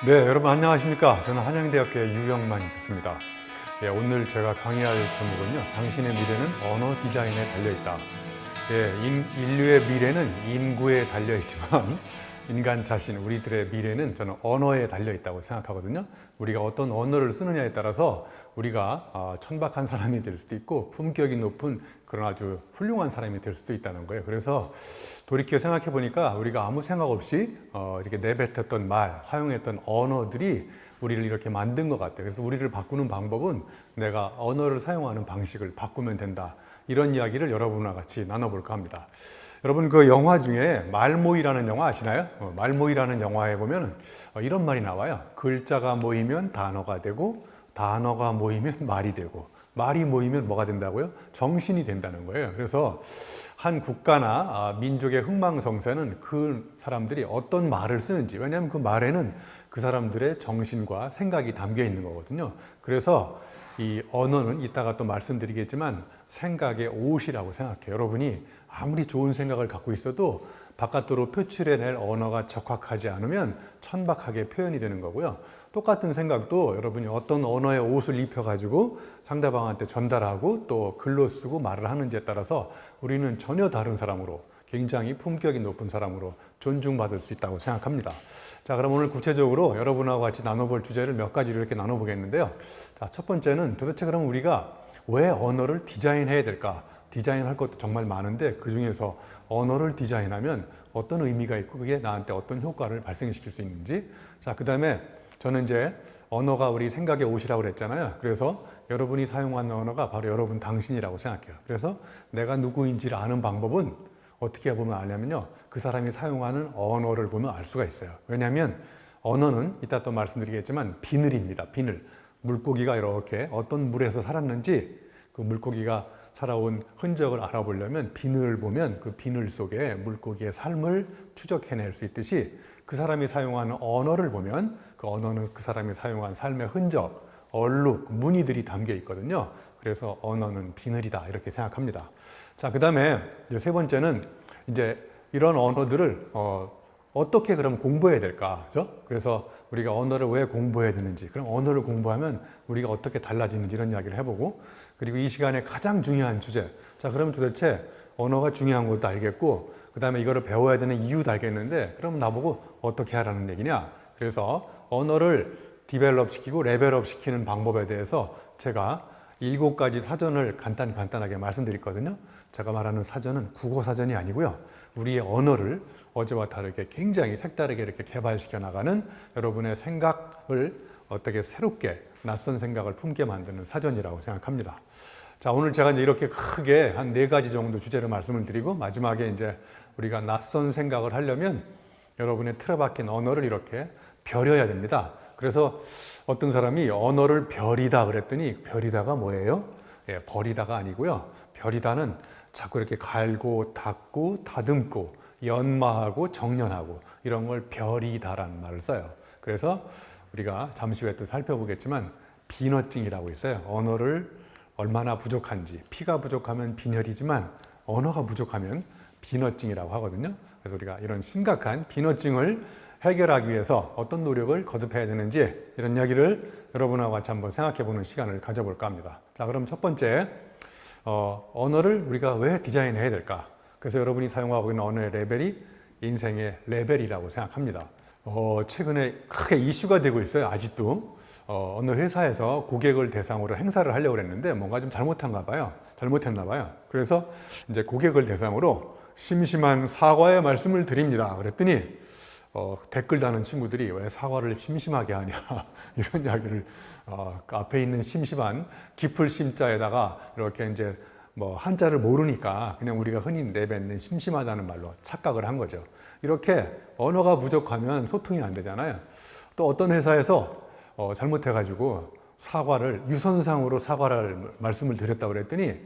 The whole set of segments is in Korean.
네, 여러분 안녕하십니까? 저는 한양대학교의 유영만 교수입니다. 오늘 제가 강의할 제목은요, 당신의 미래는 언어 디자인에 달려있다. 인류의 미래는 인구에 달려있지만 인간 자신, 우리들의 미래는 저는 언어에 달려있다고 생각하거든요. 우리가 어떤 언어를 쓰느냐에 따라서 우리가 천박한 사람이 될 수도 있고 품격이 높은 그런 아주 훌륭한 사람이 될 수도 있다는 거예요. 그래서 돌이켜 생각해 보니까 우리가 아무 생각 없이 이렇게 내뱉었던 말, 사용했던 언어들이 우리를 이렇게 만든 것 같아요. 그래서 우리를 바꾸는 방법은 내가 언어를 사용하는 방식을 바꾸면 된다. 이런 이야기를 여러분과 같이 나눠볼까 합니다. 여러분 그 영화 중에 말모이라는 영화 아시나요? 말모이라는 영화에 보면 이런 말이 나와요. 글자가 모이면 단어가 되고 단어가 모이면 말이 되고 말이 모이면 뭐가 된다고요? 정신이 된다는 거예요. 그래서 한 국가나 민족의 흥망성쇠는 그 사람들이 어떤 말을 쓰는지, 왜냐하면 그 말에는 그 사람들의 정신과 생각이 담겨 있는 거거든요. 그래서 이 언어는 이따가 또 말씀드리겠지만 생각의 옷이라고 생각해요. 여러분이 아무리 좋은 생각을 갖고 있어도 바깥으로 표출해낼 언어가 적합하지 않으면 천박하게 표현이 되는 거고요. 똑같은 생각도 여러분이 어떤 언어의 옷을 입혀가지고 상대방한테 전달하고 또 글로 쓰고 말을 하는지에 따라서 우리는 전혀 다른 사람으로, 굉장히 품격이 높은 사람으로 존중받을 수 있다고 생각합니다. 자, 그럼 오늘 구체적으로 여러분하고 같이 나눠볼 주제를 몇 가지로 이렇게 나눠보겠는데요. 자, 첫 번째는 도대체 그럼 우리가 왜 언어를 디자인해야 될까? 디자인할 것도 정말 많은데 그 중에서 언어를 디자인하면 어떤 의미가 있고 그게 나한테 어떤 효과를 발생시킬 수 있는지. 자, 그 다음에 저는 이제 언어가 우리 생각의 옷이라고 그랬잖아요. 그래서 여러분이 사용하는 언어가 바로 여러분 당신이라고 생각해요. 그래서 내가 누구인지를 아는 방법은 어떻게 보면 아냐면요, 그 사람이 사용하는 언어를 보면 알 수가 있어요. 왜냐하면 언어는 이따 또 말씀드리겠지만 비늘입니다. 비늘. 물고기가 이렇게 어떤 물에서 살았는지 그 물고기가 살아온 흔적을 알아보려면 비늘을 보면 그 비늘 속에 물고기의 삶을 추적해낼 수 있듯이 그 사람이 사용하는 언어를 보면 그 언어는 그 사람이 사용한 삶의 흔적, 얼룩, 무늬들이 담겨 있거든요. 그래서 언어는 비늘이다 이렇게 생각합니다. 자, 그 다음에 세 번째는 이제 이런 언어들을 어떻게 그럼 공부해야 될까? 그죠? 그래서 우리가 언어를 왜 공부해야 되는지, 그럼 언어를 공부하면 우리가 어떻게 달라지는지 이런 이야기를 해보고, 그리고 이 시간에 가장 중요한 주제. 자, 그럼 도대체 언어가 중요한 것도 알겠고, 그 다음에 이거를 배워야 되는 이유도 알겠는데, 그럼 나보고 어떻게 하라는 얘기냐? 그래서 언어를 디벨롭 시키고 레벨업 시키는 방법에 대해서 제가 7가지 사전을 간단하게 말씀드렸거든요. 제가 말하는 사전은 국어 사전이 아니고요. 우리의 언어를 어제와 다르게 굉장히 색다르게 이렇게 개발시켜 나가는 여러분의 생각을 어떻게 새롭게 낯선 생각을 품게 만드는 사전이라고 생각합니다. 자, 오늘 제가 이제 이렇게 크게 한 4가지 정도 주제를 말씀을 드리고 마지막에 이제 우리가 낯선 생각을 하려면 여러분의 틀에 박힌 언어를 이렇게 벼려야 됩니다. 그래서 어떤 사람이 언어를 벼리다 그랬더니 벼리다가 뭐예요? 버리다가 아니고요. 벼리다는 자꾸 이렇게 갈고 닦고 다듬고 연마하고 정연하고 이런 걸 벼리다라는 말을 써요. 그래서 우리가 잠시 후에 또 살펴보겠지만 비너증이라고 있어요. 언어를 얼마나 부족한지, 피가 부족하면 빈혈이지만 언어가 부족하면 비너증이라고 하거든요. 그래서 우리가 이런 심각한 비너증을 해결하기 위해서 어떤 노력을 거듭해야 되는지 이런 이야기를 여러분하고 같이 한번 생각해 보는 시간을 가져볼까 합니다. 자, 그럼 첫 번째, 언어를 우리가 왜 디자인해야 될까? 그래서 여러분이 사용하고 있는 언어의 레벨이 인생의 레벨이라고 생각합니다. 최근에 크게 이슈가 되고 있어요. 아직도 어느 회사에서 고객을 대상으로 행사를 하려고 했는데 뭔가 좀 잘못했나 봐요. 그래서 이제 고객을 대상으로 심심한 사과의 말씀을 드립니다. 그랬더니 댓글 다는 친구들이 왜 사과를 심심하게 하냐 이런 이야기를 그 앞에 있는 심심한 깊을 심자에다가 이렇게 이제 뭐 한자를 모르니까 그냥 우리가 흔히 내뱉는 심심하다는 말로 착각을 한 거죠. 이렇게 언어가 부족하면 소통이 안 되잖아요. 또 어떤 회사에서 잘못해가지고 사과를 유선상으로 사과를 말씀을 드렸다고 그랬더니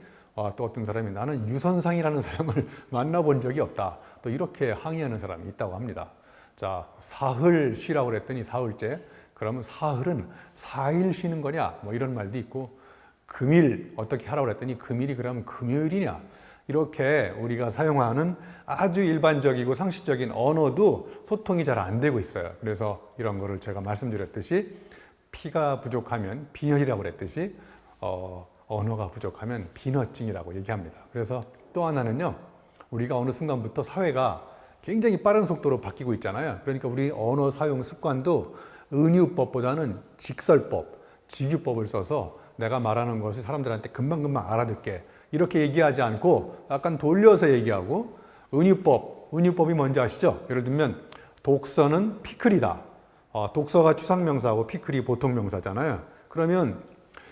또 어떤 사람이 나는 유선상이라는 사람을 만나본 적이 없다. 또 이렇게 항의하는 사람이 있다고 합니다. 자, 사흘 쉬라고 그랬더니 사흘째. 그러면 사흘은 4일 쉬는 거냐? 뭐 이런 말도 있고 금일 어떻게 하라고 그랬더니 금일이 그러면 금요일이냐? 이렇게 우리가 사용하는 아주 일반적이고 상식적인 언어도 소통이 잘 안 되고 있어요. 그래서 이런 거를 제가 말씀드렸듯이 피가 부족하면 빈혈이라고 그랬듯이 언어가 부족하면 빈어증이라고 얘기합니다. 그래서 또 하나는요, 우리가 어느 순간부터 사회가 굉장히 빠른 속도로 바뀌고 있잖아요. 그러니까 우리 언어 사용 습관도 은유법보다는 직설법, 직유법을 써서 내가 말하는 것을 사람들한테 금방금방 알아듣게 이렇게 얘기하지 않고 약간 돌려서 얘기하고, 은유법이 뭔지 아시죠? 예를 들면 독서는 피클이다. 독서가 추상명사하고 피클이 보통명사잖아요. 그러면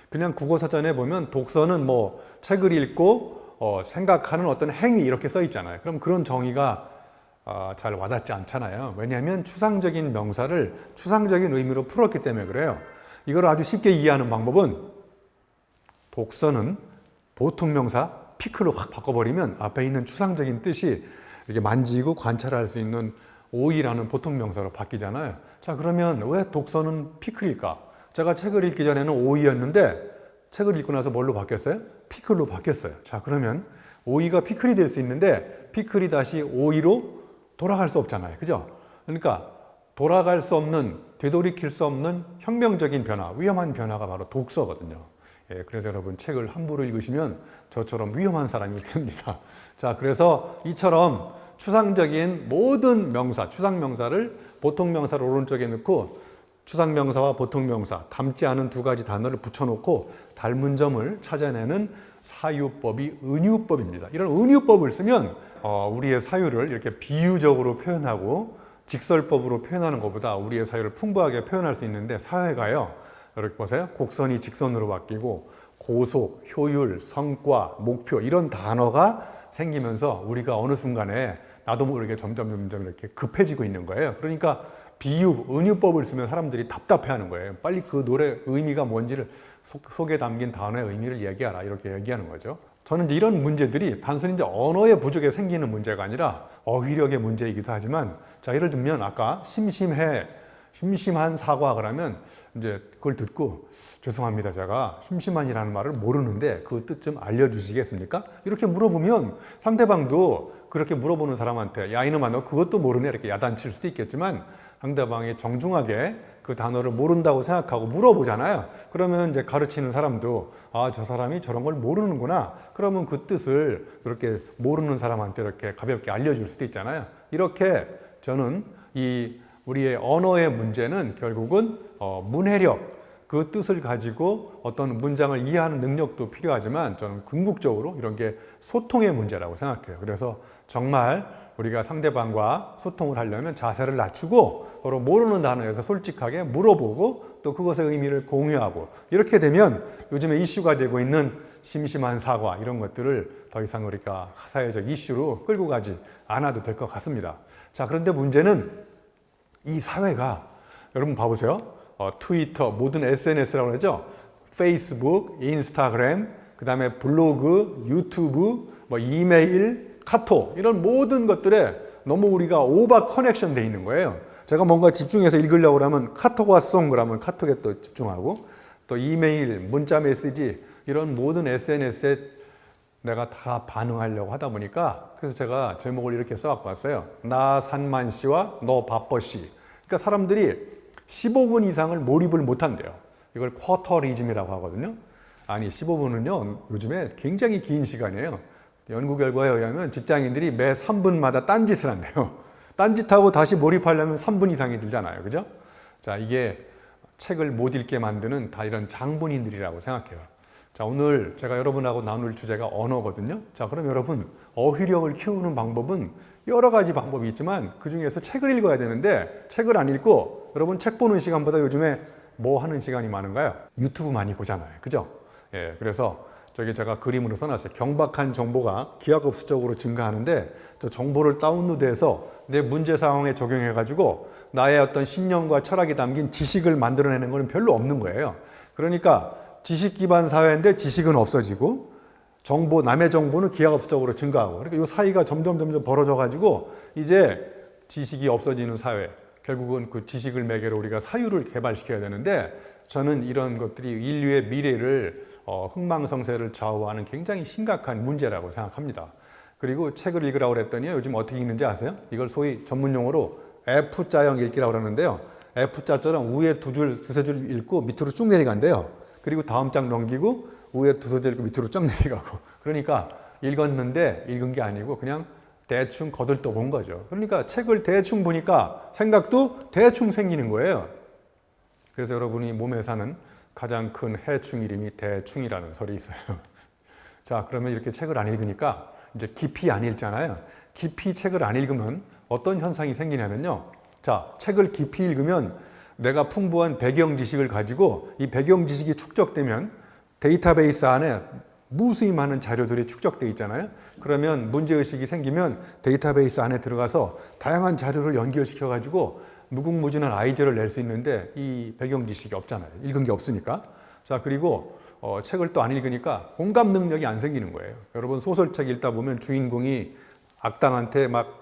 그냥 국어사전에 보면 독서는 뭐 책을 읽고 생각하는 어떤 행위 이렇게 써 있잖아요. 그럼 그런 정의가 잘 와닿지 않잖아요. 왜냐하면 추상적인 명사를 추상적인 의미로 풀었기 때문에 그래요. 이걸 아주 쉽게 이해하는 방법은 독서는 보통명사 피클로 확 바꿔버리면 앞에 있는 추상적인 뜻이 이렇게 만지고 관찰할 수 있는 오이라는 보통명사로 바뀌잖아요. 자, 그러면 왜 독서는 피클일까? 제가 책을 읽기 전에는 오이였는데 책을 읽고 나서 뭘로 바뀌었어요? 피클로 바뀌었어요. 자, 그러면 오이가 피클이 될 수 있는데 피클이 다시 오이로 돌아갈 수 없잖아요. 그죠? 그러니까 돌아갈 수 없는, 되돌이킬 수 없는 혁명적인 변화, 위험한 변화가 바로 독서거든요. 예, 그래서 여러분 책을 함부로 읽으시면 저처럼 위험한 사람이 됩니다. 자, 그래서 이처럼 추상적인 모든 명사, 추상명사를 보통명사를 오른쪽에 넣고 추상명사와 보통명사, 닮지 않은 두 가지 단어를 붙여놓고 닮은 점을 찾아내는 사유법이 은유법입니다. 이런 은유법을 쓰면 우리의 사유를 이렇게 비유적으로 표현하고 직설법으로 표현하는 것보다 우리의 사유를 풍부하게 표현할 수 있는데, 사회가요, 이렇게 보세요. 곡선이 직선으로 바뀌고 고속, 효율, 성과, 목표 이런 단어가 생기면서 우리가 어느 순간에 나도 모르게 점점 이렇게 급해지고 있는 거예요. 그러니까 비유, 은유법을 쓰면 사람들이 답답해하는 거예요. 빨리 그 노래 의미가 뭔지를 속에 담긴 단어의 의미를 얘기하라, 이렇게 얘기하는 거죠. 저는 이제 이런 문제들이 단순히 이제 언어의 부족에 생기는 문제가 아니라 어휘력의 문제이기도 하지만, 자, 예를 들면 아까 심심한 사과 그러면 이제 그걸 듣고 죄송합니다, 제가 심심한이라는 말을 모르는데 그 뜻 좀 알려주시겠습니까? 이렇게 물어보면 상대방도 그렇게 물어보는 사람한테 야 이놈아 너 그것도 모르네 이렇게 야단칠 수도 있겠지만, 상대방이 정중하게 그 단어를 모른다고 생각하고 물어보잖아요. 그러면 이제 가르치는 사람도 저 사람이 저런 걸 모르는구나. 그러면 그 뜻을 그렇게 모르는 사람한테 이렇게 가볍게 알려줄 수도 있잖아요. 이렇게 저는 우리의 언어의 문제는 결국은 문해력, 그 뜻을 가지고 어떤 문장을 이해하는 능력도 필요하지만 저는 궁극적으로 이런 게 소통의 문제라고 생각해요. 그래서 정말 우리가 상대방과 소통을 하려면 자세를 낮추고 서로 모르는 단어에서 솔직하게 물어보고 또 그것의 의미를 공유하고, 이렇게 되면 요즘에 이슈가 되고 있는 심심한 사과 이런 것들을 더 이상 우리가 사회적 이슈로 끌고 가지 않아도 될 것 같습니다. 자, 그런데 문제는 이 사회가, 여러분 봐보세요. 트위터, 모든 SNS라고 그러죠. 페이스북, 인스타그램, 그 다음에 블로그, 유튜브, 이메일, 카톡 이런 모든 것들에 너무 우리가 오버 커넥션 돼 있는 거예요. 제가 뭔가 집중해서 읽으려고 하면 카톡 왔송 그러면 카톡에 또 집중하고, 또 이메일, 문자 메시지 이런 모든 SNS에 내가 다 반응하려고 하다 보니까, 그래서 제가 제목을 이렇게 써갖고 왔어요. 나 산만 씨와 너 바빠 씨. 그러니까 사람들이 15분 이상을 몰입을 못한대요. 이걸 쿼터리즘이라고 하거든요. 아니 15분은요 요즘에 굉장히 긴 시간이에요. 연구 결과에 의하면 직장인들이 매 3분마다 딴짓을 한대요. 딴짓하고 다시 몰입하려면 3분 이상이 들잖아요. 그죠? 자, 이게 책을 못 읽게 만드는 다 이런 장본인들이라고 생각해요. 자, 오늘 제가 여러분하고 나눌 주제가 언어거든요. 자, 그럼 여러분 어휘력을 키우는 방법은 여러 가지 방법이 있지만 그 중에서 책을 읽어야 되는데, 책을 안 읽고 여러분 책 보는 시간보다 요즘에 뭐 하는 시간이 많은가요? 유튜브 많이 보잖아요. 그죠? 예, 그래서 저기 제가 그림으로 써놨어요. 경박한 정보가 기하급수적으로 증가하는데 저 정보를 다운로드해서 내 문제 상황에 적용해가지고 나의 어떤 신념과 철학이 담긴 지식을 만들어내는 거는 별로 없는 거예요. 그러니까 지식 기반 사회인데 지식은 없어지고 남의 정보는 기하급수적으로 증가하고, 그러니까 이 사이가 점점 벌어져 가지고 이제 지식이 없어지는 사회, 결국은 그 지식을 매개로 우리가 사유를 개발시켜야 되는데, 저는 이런 것들이 인류의 미래를 흥망성쇠를 좌우하는 굉장히 심각한 문제라고 생각합니다. 그리고 책을 읽으라고 그랬더니 요즘 어떻게 읽는지 아세요? 이걸 소위 전문용어로 F자형 읽기라고 그러는데요. F자처럼 위에 두세 줄 읽고 밑으로 쭉 내려간대요. 그리고 다음 장 넘기고 위에 두세 줄 읽고 밑으로 쭉 내려가고. 그러니까 읽었는데 읽은 게 아니고 그냥 대충 거들떠 본 거죠. 그러니까 책을 대충 보니까 생각도 대충 생기는 거예요. 그래서 여러분이 몸에 사는 가장 큰 해충 이름이 대충이라는 설이 있어요. 자, 그러면 이렇게 책을 안 읽으니까 이제 깊이 안 읽잖아요. 깊이 책을 안 읽으면 어떤 현상이 생기냐면요. 자, 책을 깊이 읽으면 내가 풍부한 배경 지식을 가지고 이 배경 지식이 축적되면 데이터베이스 안에 무수히 많은 자료들이 축적되어 있잖아요. 그러면 문제의식이 생기면 데이터베이스 안에 들어가서 다양한 자료를 연결시켜 가지고 무궁무진한 아이디어를 낼 수 있는데 이 배경 지식이 없잖아요. 읽은 게 없으니까. 자, 그리고 책을 또 안 읽으니까 공감 능력이 안 생기는 거예요. 여러분 소설책 읽다 보면 주인공이 악당한테 막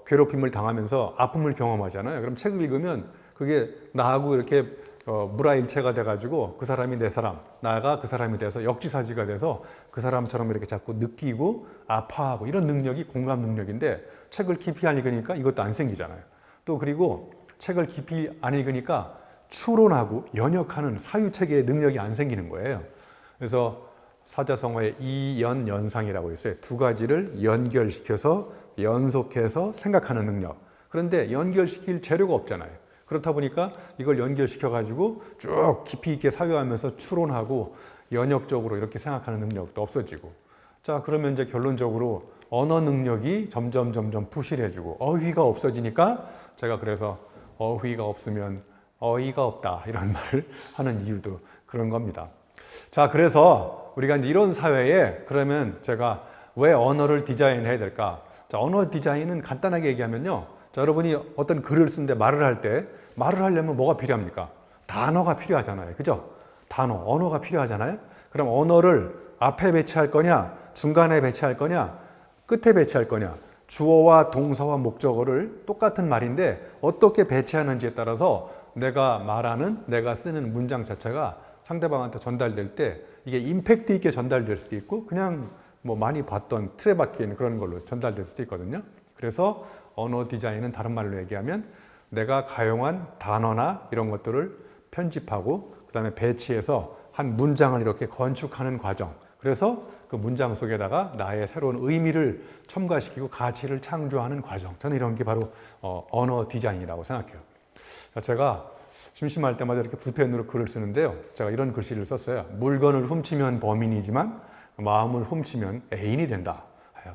괴롭힘을 당하면서 아픔을 경험하잖아요. 그럼 책을 읽으면 그게 나하고 이렇게 물화일체가 돼가지고 그 사람이 내 사람, 나가 그 사람이 돼서 역지사지가 돼서 그 사람처럼 이렇게 자꾸 느끼고 아파하고 이런 능력이 공감 능력인데 책을 깊이 안 읽으니까 이것도 안 생기잖아요. 또 그리고 책을 깊이 안 읽으니까 추론하고 연역하는 사유체계의 능력이 안 생기는 거예요. 그래서 사자성어에 이연연상이라고 있어요. 두 가지를 연결시켜서 연속해서 생각하는 능력. 그런데 연결시킬 재료가 없잖아요. 그렇다 보니까 이걸 연결시켜 가지고 쭉 깊이 있게 사유하면서 추론하고 연역적으로 이렇게 생각하는 능력도 없어지고. 자, 그러면 이제 결론적으로 언어 능력이 점점 부실해지고 어휘가 없어지니까 제가 그래서 어휘가 없으면 어이가 없다 이런 말을 하는 이유도 그런 겁니다. 자, 그래서 우리가 이런 사회에 그러면 제가 왜 언어를 디자인해야 될까? 자, 언어 디자인은 간단하게 얘기하면요. 자, 여러분이 어떤 글을 쓰는데 말을 할 때 말을 하려면 뭐가 필요합니까? 단어가 필요하잖아요. 그죠? 단어, 언어가 필요하잖아요. 그럼 언어를 앞에 배치할 거냐, 중간에 배치할 거냐, 끝에 배치할 거냐. 주어와 동사와 목적어를 똑같은 말인데 어떻게 배치하는지에 따라서 내가 말하는, 내가 쓰는 문장 자체가 상대방한테 전달될 때 이게 임팩트 있게 전달될 수도 있고 그냥 뭐 많이 봤던 틀에 박힌 그런 걸로 전달될 수도 있거든요. 그래서 언어 디자인은 다른 말로 얘기하면 내가 가용한 단어나 이런 것들을 편집하고 그 다음에 배치해서 한 문장을 이렇게 건축하는 과정. 그래서 그 문장 속에다가 나의 새로운 의미를 첨가시키고 가치를 창조하는 과정. 저는 이런 게 바로 언어 디자인이라고 생각해요. 제가 심심할 때마다 이렇게 붓펜으로 글을 쓰는데요. 제가 이런 글씨를 썼어요. 물건을 훔치면 범인이지만 마음을 훔치면 애인이 된다.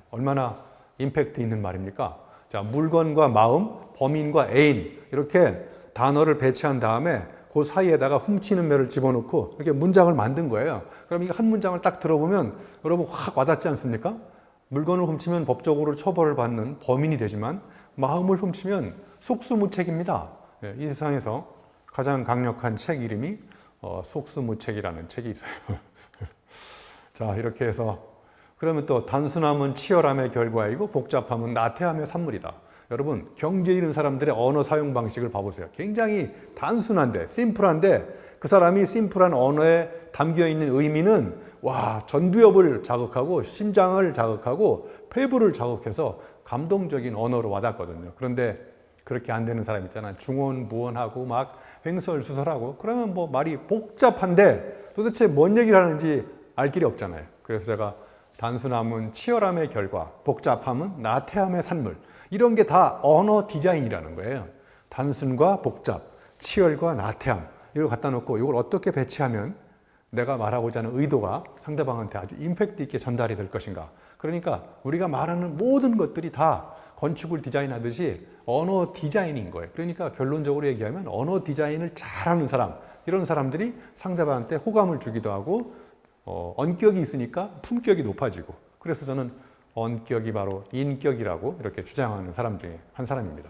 얼마나 임팩트 있는 말입니까? 자, 물건과 마음, 범인과 애인 이렇게 단어를 배치한 다음에 그 사이에다가 훔치는 매를 집어넣고 이렇게 문장을 만든 거예요. 그럼 이게 한 문장을 딱 들어보면 여러분 확 와닿지 않습니까? 물건을 훔치면 법적으로 처벌을 받는 범인이 되지만 마음을 훔치면 속수무책입니다. 이 세상에서 가장 강력한 책 이름이 속수무책이라는 책이 있어요. 자, 이렇게 해서 그러면 또 단순함은 치열함의 결과이고 복잡함은 나태함의 산물이다. 여러분 경제 있는 사람들의 언어 사용 방식을 봐보세요. 굉장히 단순한데 심플한데 그 사람이 심플한 언어에 담겨있는 의미는 와 전두엽을 자극하고 심장을 자극하고 폐부를 자극해서 감동적인 언어로 와닿거든요. 그런데 그렇게 안 되는 사람 있잖아요. 중언부언하고 막 횡설수설하고 그러면 뭐 말이 복잡한데 도대체 뭔 얘기를 하는지 알 길이 없잖아요. 그래서 제가 단순함은 치열함의 결과, 복잡함은 나태함의 산물 이런 게 다 언어 디자인이라는 거예요. 단순과 복잡, 치열과 나태함 이걸 갖다 놓고 이걸 어떻게 배치하면 내가 말하고자 하는 의도가 상대방한테 아주 임팩트 있게 전달이 될 것인가. 그러니까 우리가 말하는 모든 것들이 다 건축을 디자인하듯이 언어 디자인인 거예요. 그러니까 결론적으로 얘기하면 언어 디자인을 잘하는 사람 이런 사람들이 상대방한테 호감을 주기도 하고 언격이 있으니까 품격이 높아지고 그래서 저는 언격이 바로 인격이라고 이렇게 주장하는 사람 중에 한 사람입니다.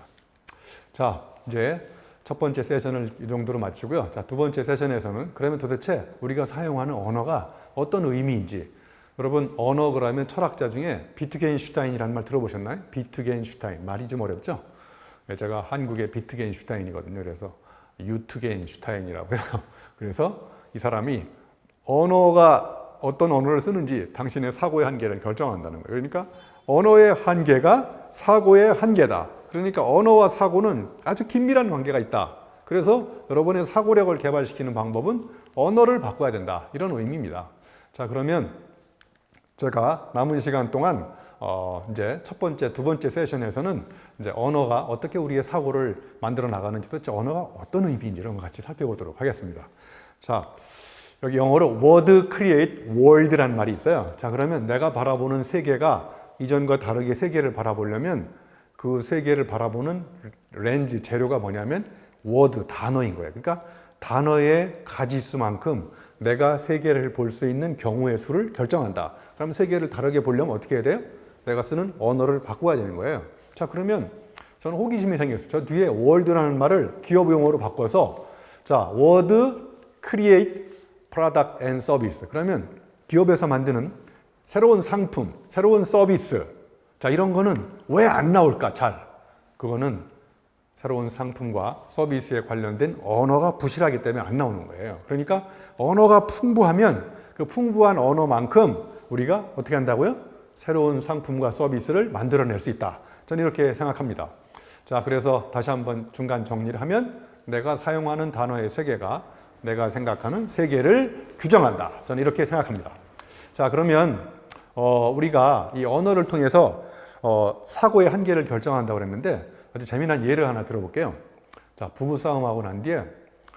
자, 이제 첫 번째 세션을 이 정도로 마치고요. 자, 두 번째 세션에서는 그러면 도대체 우리가 사용하는 언어가 어떤 의미인지 여러분 언어 그러면 철학자 중에 비트겐슈타인이라는 말 들어보셨나요? 비트겐슈타인 말이 좀 어렵죠? 제가 한국의 비트겐슈타인이거든요. 그래서 유트겐슈타인이라고요. 그래서 이 사람이 언어가 어떤 언어를 쓰는지 당신의 사고의 한계를 결정한다는 거예요. 그러니까 언어의 한계가 사고의 한계다. 그러니까 언어와 사고는 아주 긴밀한 관계가 있다. 그래서 여러분의 사고력을 개발시키는 방법은 언어를 바꿔야 된다. 이런 의미입니다. 자, 그러면 제가 남은 시간 동안 이제 첫 번째, 두 번째 세션에서는 이제 언어가 어떻게 우리의 사고를 만들어 나가는지, 도대체 언어가 어떤 의미인지 이런 거 같이 살펴보도록 하겠습니다. 자, 여기 영어로 word create world라는 말이 있어요. 자, 그러면 내가 바라보는 세계가 이전과 다르게 세계를 바라보려면 그 세계를 바라보는 렌즈, 재료가 뭐냐면 word, 단어인 거예요. 그러니까 단어의 가지수만큼 내가 세계를 볼 수 있는 경우의 수를 결정한다. 그럼 세계를 다르게 보려면 어떻게 해야 돼요? 내가 쓰는 언어를 바꿔야 되는 거예요. 자, 그러면 저는 호기심이 생겼어요. 저 뒤에 world라는 말을 기업 용어로 바꿔서 자, word create product and service. 그러면 기업에서 만드는 새로운 상품, 새로운 서비스. 자, 이런 거는 왜 안 나올까? 잘. 그거는 새로운 상품과 서비스에 관련된 언어가 부실하기 때문에 안 나오는 거예요. 그러니까 언어가 풍부하면 그 풍부한 언어만큼 우리가 어떻게 한다고요? 새로운 상품과 서비스를 만들어낼 수 있다. 저는 이렇게 생각합니다. 자, 그래서 다시 한번 중간 정리를 하면 내가 사용하는 단어의 세계가 내가 생각하는 세계를 규정한다. 저는 이렇게 생각합니다. 자, 그러면 우리가 이 언어를 통해서 사고의 한계를 결정한다고 그랬는데 아주 재미난 예를 하나 들어볼게요. 자, 부부싸움하고 난 뒤에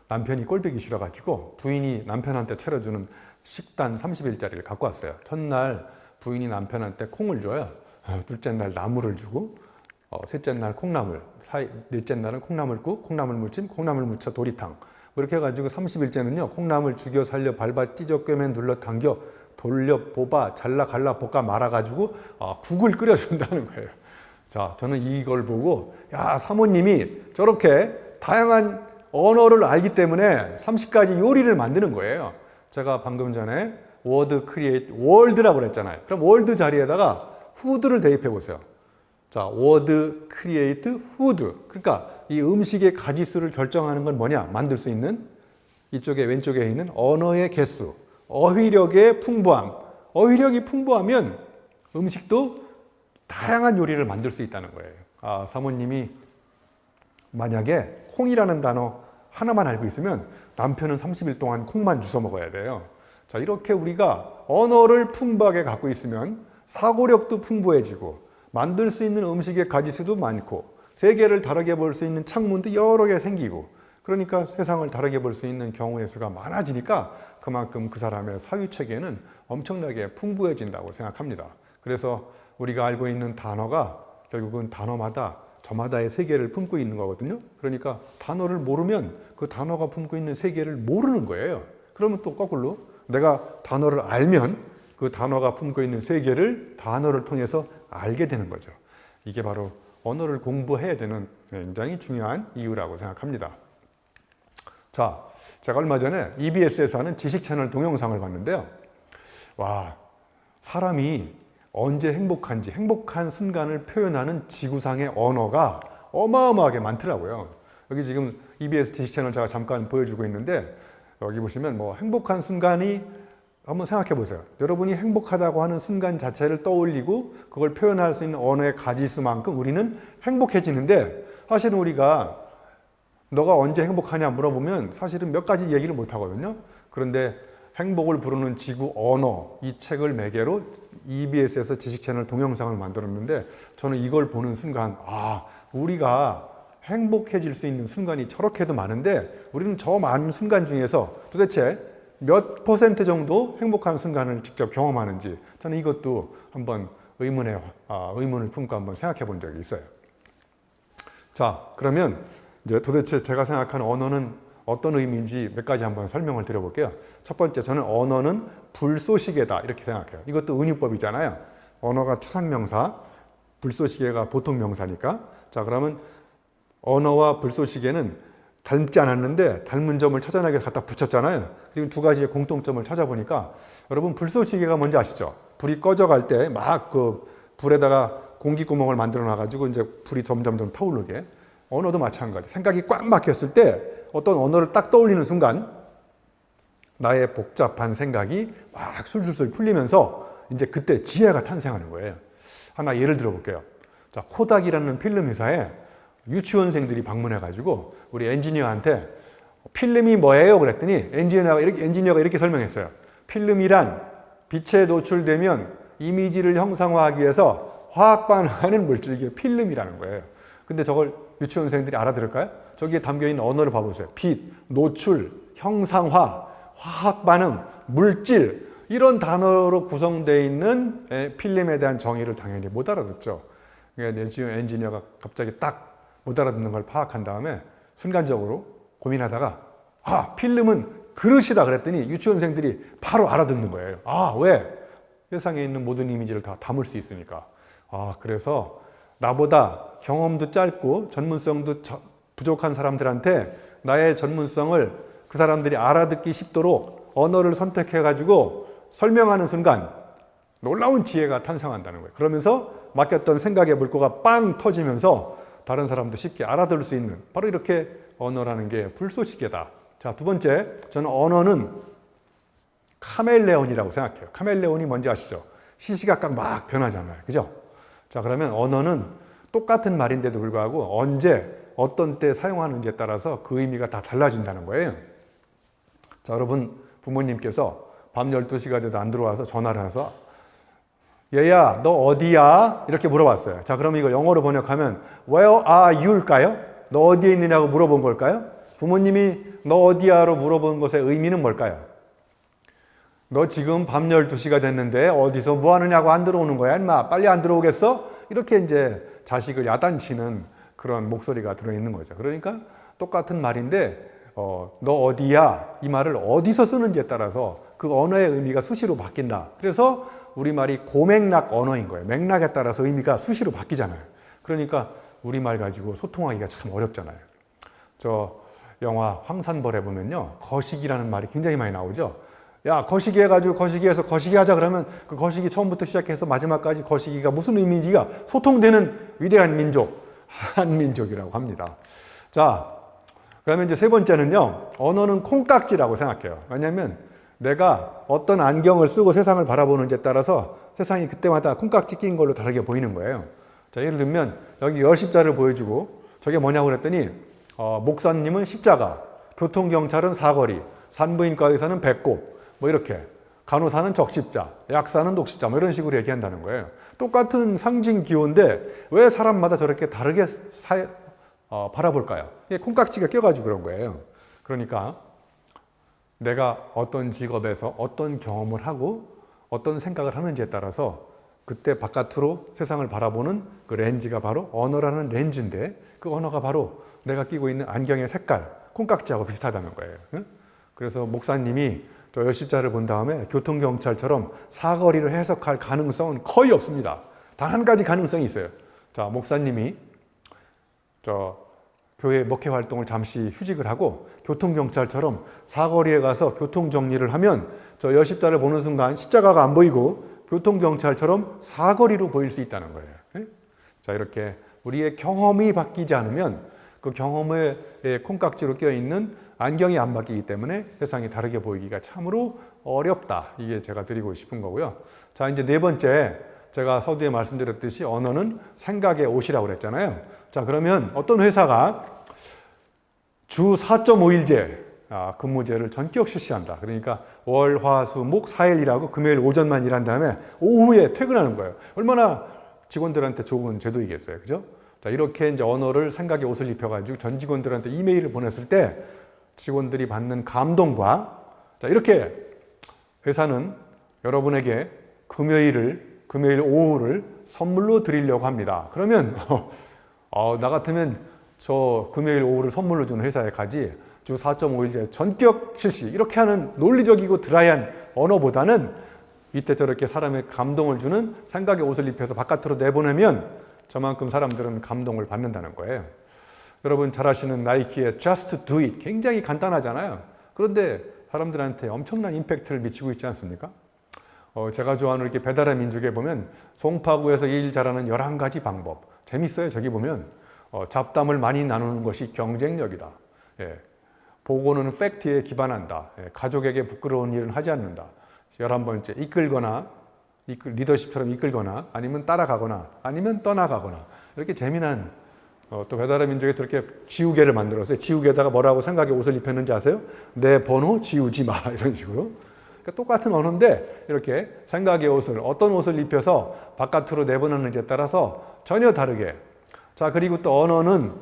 남편이 꼴보기 싫어가지고 부인이 남편한테 차려주는 식단 30일짜리를 갖고 왔어요. 첫날 부인이 남편한테 콩을 줘요. 둘째 날 나물을 주고 셋째 날 콩나물, 넷째 날은 콩나물국, 콩나물 무침, 콩나물 무쳐 도리탕. 그렇게 해가지고 30일째는요 콩나물 죽여 살려 밟아 찢어 꿰매 눌러 당겨 돌려 뽑아 잘라 갈라 볶아 말아가지고 국을 끓여준다는 거예요. 자, 저는 이걸 보고 야, 사모님이 저렇게 다양한 언어를 알기 때문에 30가지 요리를 만드는 거예요. 제가 방금 전에 word create world라고 그랬잖아요. 그럼 world 자리에다가 food를 대입해 보세요. 자, word create food. 그러니까 이 음식의 가지수를 결정하는 건 뭐냐? 만들 수 있는 이쪽에 왼쪽에 있는 언어의 개수, 어휘력의 풍부함. 어휘력이 풍부하면 음식도 다양한 요리를 만들 수 있다는 거예요. 사모님이 만약에 콩이라는 단어 하나만 알고 있으면 남편은 30일 동안 콩만 주워 먹어야 돼요. 자, 이렇게 우리가 언어를 풍부하게 갖고 있으면 사고력도 풍부해지고 만들 수 있는 음식의 가지수도 많고 세계를 다르게 볼 수 있는 창문도 여러 개 생기고 그러니까 세상을 다르게 볼 수 있는 경우의 수가 많아지니까 그만큼 그 사람의 사유체계는 엄청나게 풍부해진다고 생각합니다. 그래서 우리가 알고 있는 단어가 결국은 단어마다 저마다의 세계를 품고 있는 거거든요. 그러니까 단어를 모르면 그 단어가 품고 있는 세계를 모르는 거예요. 그러면 또 거꾸로 내가 단어를 알면 그 단어가 품고 있는 세계를 단어를 통해서 알게 되는 거죠. 이게 바로 언어를 공부해야 되는 굉장히 중요한 이유라고 생각합니다. 자, 제가 얼마 전에 EBS에서 하는 지식 채널 동영상을 봤는데요. 와, 사람이 언제 행복한지, 행복한 순간을 표현하는 지구상의 언어가 어마어마하게 많더라고요. 여기 지금 EBS 지식 채널 제가 잠깐 보여주고 있는데 여기 보시면 뭐 행복한 순간이 한번 생각해 보세요. 여러분이 행복하다고 하는 순간 자체를 떠올리고 그걸 표현할 수 있는 언어의 가지수만큼 우리는 행복해지는데 사실은 우리가 너가 언제 행복하냐 물어보면 사실은 몇 가지 얘기를 못 하거든요. 그런데 행복을 부르는 지구 언어 이 책을 매개로 EBS에서 지식 채널 동영상을 만들었는데 저는 이걸 보는 순간 우리가 행복해질 수 있는 순간이 저렇게도 많은데 우리는 저 많은 순간 중에서 도대체 몇 % 정도 행복한 순간을 직접 경험하는지 저는 이것도 한번 의문을 품고 한번 생각해 본 적이 있어요. 자, 그러면 이제 도대체 제가 생각하는 언어는 어떤 의미인지 몇 가지 한번 설명을 드려볼게요. 첫 번째, 저는 언어는 불쏘시개다 이렇게 생각해요. 이것도 은유법이잖아요. 언어가 추상명사, 불쏘시개가 보통명사니까. 자, 그러면 언어와 불쏘시개는 닮지 않았는데 닮은 점을 찾아내게 갖다 붙였잖아요. 그리고 두 가지의 공통점을 찾아보니까 여러분 불쏘시개가 뭔지 아시죠? 불이 꺼져갈 때 막 그 불에다가 공기구멍을 만들어 놔가지고 이제 불이 점점 타오르게. 언어도 마찬가지. 생각이 꽉 막혔을 때 어떤 언어를 딱 떠올리는 순간 나의 복잡한 생각이 막 술술술 풀리면서 이제 그때 지혜가 탄생하는 거예요. 하나 예를 들어볼게요. 자, 코닥이라는 필름 회사에 유치원생들이 방문해가지고 우리 엔지니어한테 필름이 뭐예요? 그랬더니 엔지니어가 이렇게 설명했어요. 필름이란 빛에 노출되면 이미지를 형상화하기 위해서 화학 반응하는 물질, 이게 필름이라는 거예요. 근데 저걸 유치원생들이 알아들을까요? 저기에 담겨있는 언어를 봐보세요. 빛, 노출, 형상화, 화학 반응, 물질, 이런 단어로 구성되어 있는 필름에 대한 정의를 당연히 못 알아듣죠. 그러니까 엔지니어가 갑자기 딱 못 알아듣는 걸 파악한 다음에 순간적으로 고민하다가 필름은 그릇이다 그랬더니 유치원생들이 바로 알아듣는 거예요. 왜? 세상에 있는 모든 이미지를 다 담을 수 있으니까. 그래서 나보다 경험도 짧고 전문성도 부족한 사람들한테 나의 전문성을 그 사람들이 알아듣기 쉽도록 언어를 선택해가지고 설명하는 순간 놀라운 지혜가 탄생한다는 거예요. 그러면서 맡겼던 생각의 물꼬가 빵 터지면서 다른 사람도 쉽게 알아들을 수 있는, 바로 이렇게 언어라는 게 불쏘시개다. 자, 두 번째, 저는 언어는 카멜레온이라고 생각해요. 카멜레온이 뭔지 아시죠? 시시각각 막 변하잖아요. 그죠? 자, 그러면 언어는 똑같은 말인데도 불구하고 언제, 어떤 때 사용하는지에 따라서 그 의미가 다 달라진다는 거예요. 자, 여러분 부모님께서 밤 12시가 돼도 안 들어와서 전화를 해서 얘야, 너 어디야? 이렇게 물어봤어요. 자, 그럼 이거 영어로 번역하면 Where are you일까요? 너 어디에 있느냐고 물어본 걸까요? 부모님이 너 어디야로 물어본 것의 의미는 뭘까요? 너 지금 밤 12시가 됐는데 어디서 뭐 하느냐고 안 들어오는 거야, 인마. 빨리 안 들어오겠어? 이렇게 이제 자식을 야단치는 그런 목소리가 들어있는 거죠. 그러니까 똑같은 말인데 너 어디야? 이 말을 어디서 쓰는지에 따라서 그 언어의 의미가 수시로 바뀐다. 그래서 우리말이 고맥락 언어인 거예요. 맥락에 따라서 의미가 수시로 바뀌잖아요. 그러니까 우리말 가지고 소통하기가 참 어렵잖아요. 저 영화 황산벌에 보면요, 거시기라는 말이 굉장히 많이 나오죠. 야, 거시기 해가지고 거시기에서 거시기 하자 그러면 그 거시기 처음부터 시작해서 마지막까지 거시기가 무슨 의미인지가 소통되는 위대한 민족, 한민족이라고 합니다. 자, 그러면 이제 세 번째는요, 언어는 콩깍지라고 생각해요. 왜냐하면 내가 어떤 안경을 쓰고 세상을 바라보는지에 따라서 세상이 그때마다 콩깍지 낀 걸로 다르게 보이는 거예요. 자, 예를 들면 여기 열십자를 보여주고 저게 뭐냐고 그랬더니 목사님은 십자가, 교통경찰은 사거리, 산부인과 의사는 배꼽, 뭐 이렇게, 간호사는 적십자, 약사는 녹십자, 뭐 이런 식으로 얘기한다는 거예요. 똑같은 상징 기호인데 왜 사람마다 저렇게 다르게 바라볼까요? 이게 콩깍지가 껴가지고 그런 거예요. 그러니까 내가 어떤 직업에서 어떤 경험을 하고 어떤 생각을 하는지에 따라서 그때 바깥으로 세상을 바라보는 그 렌즈가 바로 언어라는 렌즈인데, 그 언어가 바로 내가 끼고 있는 안경의 색깔, 콩깍지하고 비슷하다는 거예요. 그래서 목사님이 저 열십자를 본 다음에 교통경찰처럼 사거리를 해석할 가능성은 거의 없습니다. 단 한 가지 가능성이 있어요. 자, 목사님이 교회 목회 활동을 잠시 휴직을 하고 교통경찰처럼 사거리에 가서 교통정리를 하면 저 열십자를 보는 순간 십자가가 안 보이고 교통경찰처럼 사거리로 보일 수 있다는 거예요. 자, 이렇게 우리의 경험이 바뀌지 않으면 그 경험의 콩깍지로 껴있는 안경이 안 바뀌기 때문에 세상이 다르게 보이기가 참으로 어렵다. 이게 제가 드리고 싶은 거고요. 자, 이제 네 번째, 제가 서두에 말씀드렸듯이 언어는 생각의 옷이라고 그랬잖아요. 자, 그러면 어떤 회사가 주 4.5일제 근무제를 전격 실시한다. 그러니까 월, 화, 수, 목 4일 일하고 금요일 오전만 일한 다음에 오후에 퇴근하는 거예요. 얼마나 직원들한테 좋은 제도이겠어요. 그죠? 자, 이렇게 이제 언어를 생각의 옷을 입혀가지고 전 직원들한테 이메일을 보냈을 때 직원들이 받는 감동과, 자, 이렇게 회사는 여러분에게 금요일 오후를 선물로 드리려고 합니다. 그러면 나 같으면 저 금요일 오후를 선물로 주는 회사에 가지, 주 4.5일제 전격 실시 이렇게 하는 논리적이고 드라이한 언어보다는 이때 저렇게 사람의 감동을 주는 생각의 옷을 입혀서 바깥으로 내보내면 저만큼 사람들은 감동을 받는다는 거예요. 여러분 잘 아시는 나이키의 Just Do It, 굉장히 간단하잖아요. 그런데 사람들한테 엄청난 임팩트를 미치고 있지 않습니까? 제가 좋아하는 이렇게 배달의 민족에 보면 송파구에서 일 잘하는 11가지 방법, 재밌어요. 저기 보면 잡담을 많이 나누는 것이 경쟁력이다. 보고는 팩트에 기반한다. 가족에게 부끄러운 일은 하지 않는다. 11번째, 이끌거나 리더십처럼 이끌거나 아니면 따라가거나 아니면 떠나가거나 이렇게 재미난 또 배달의 민족에 그렇게 지우개를 만들었어요. 지우개에다가 뭐라고 생각의 옷을 입혔는지 아세요? 내 번호 지우지 마 이런 식으로. 그러니까 똑같은 언어인데 이렇게 생각의 옷을 어떤 옷을 입혀서 바깥으로 내보내는지에 따라서 전혀 다르게. 자, 그리고 또 언어는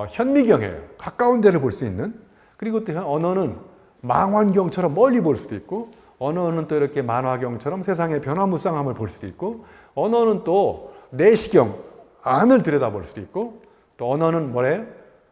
현미경이에요. 가까운 데를 볼 수 있는. 그리고 또 언어는 망원경처럼 멀리 볼 수도 있고, 언어는 또 이렇게 만화경처럼 세상의 변화무쌍함을 볼 수도 있고, 언어는 또 내시경, 안을 들여다볼 수도 있고, 또 언어는 뭐래?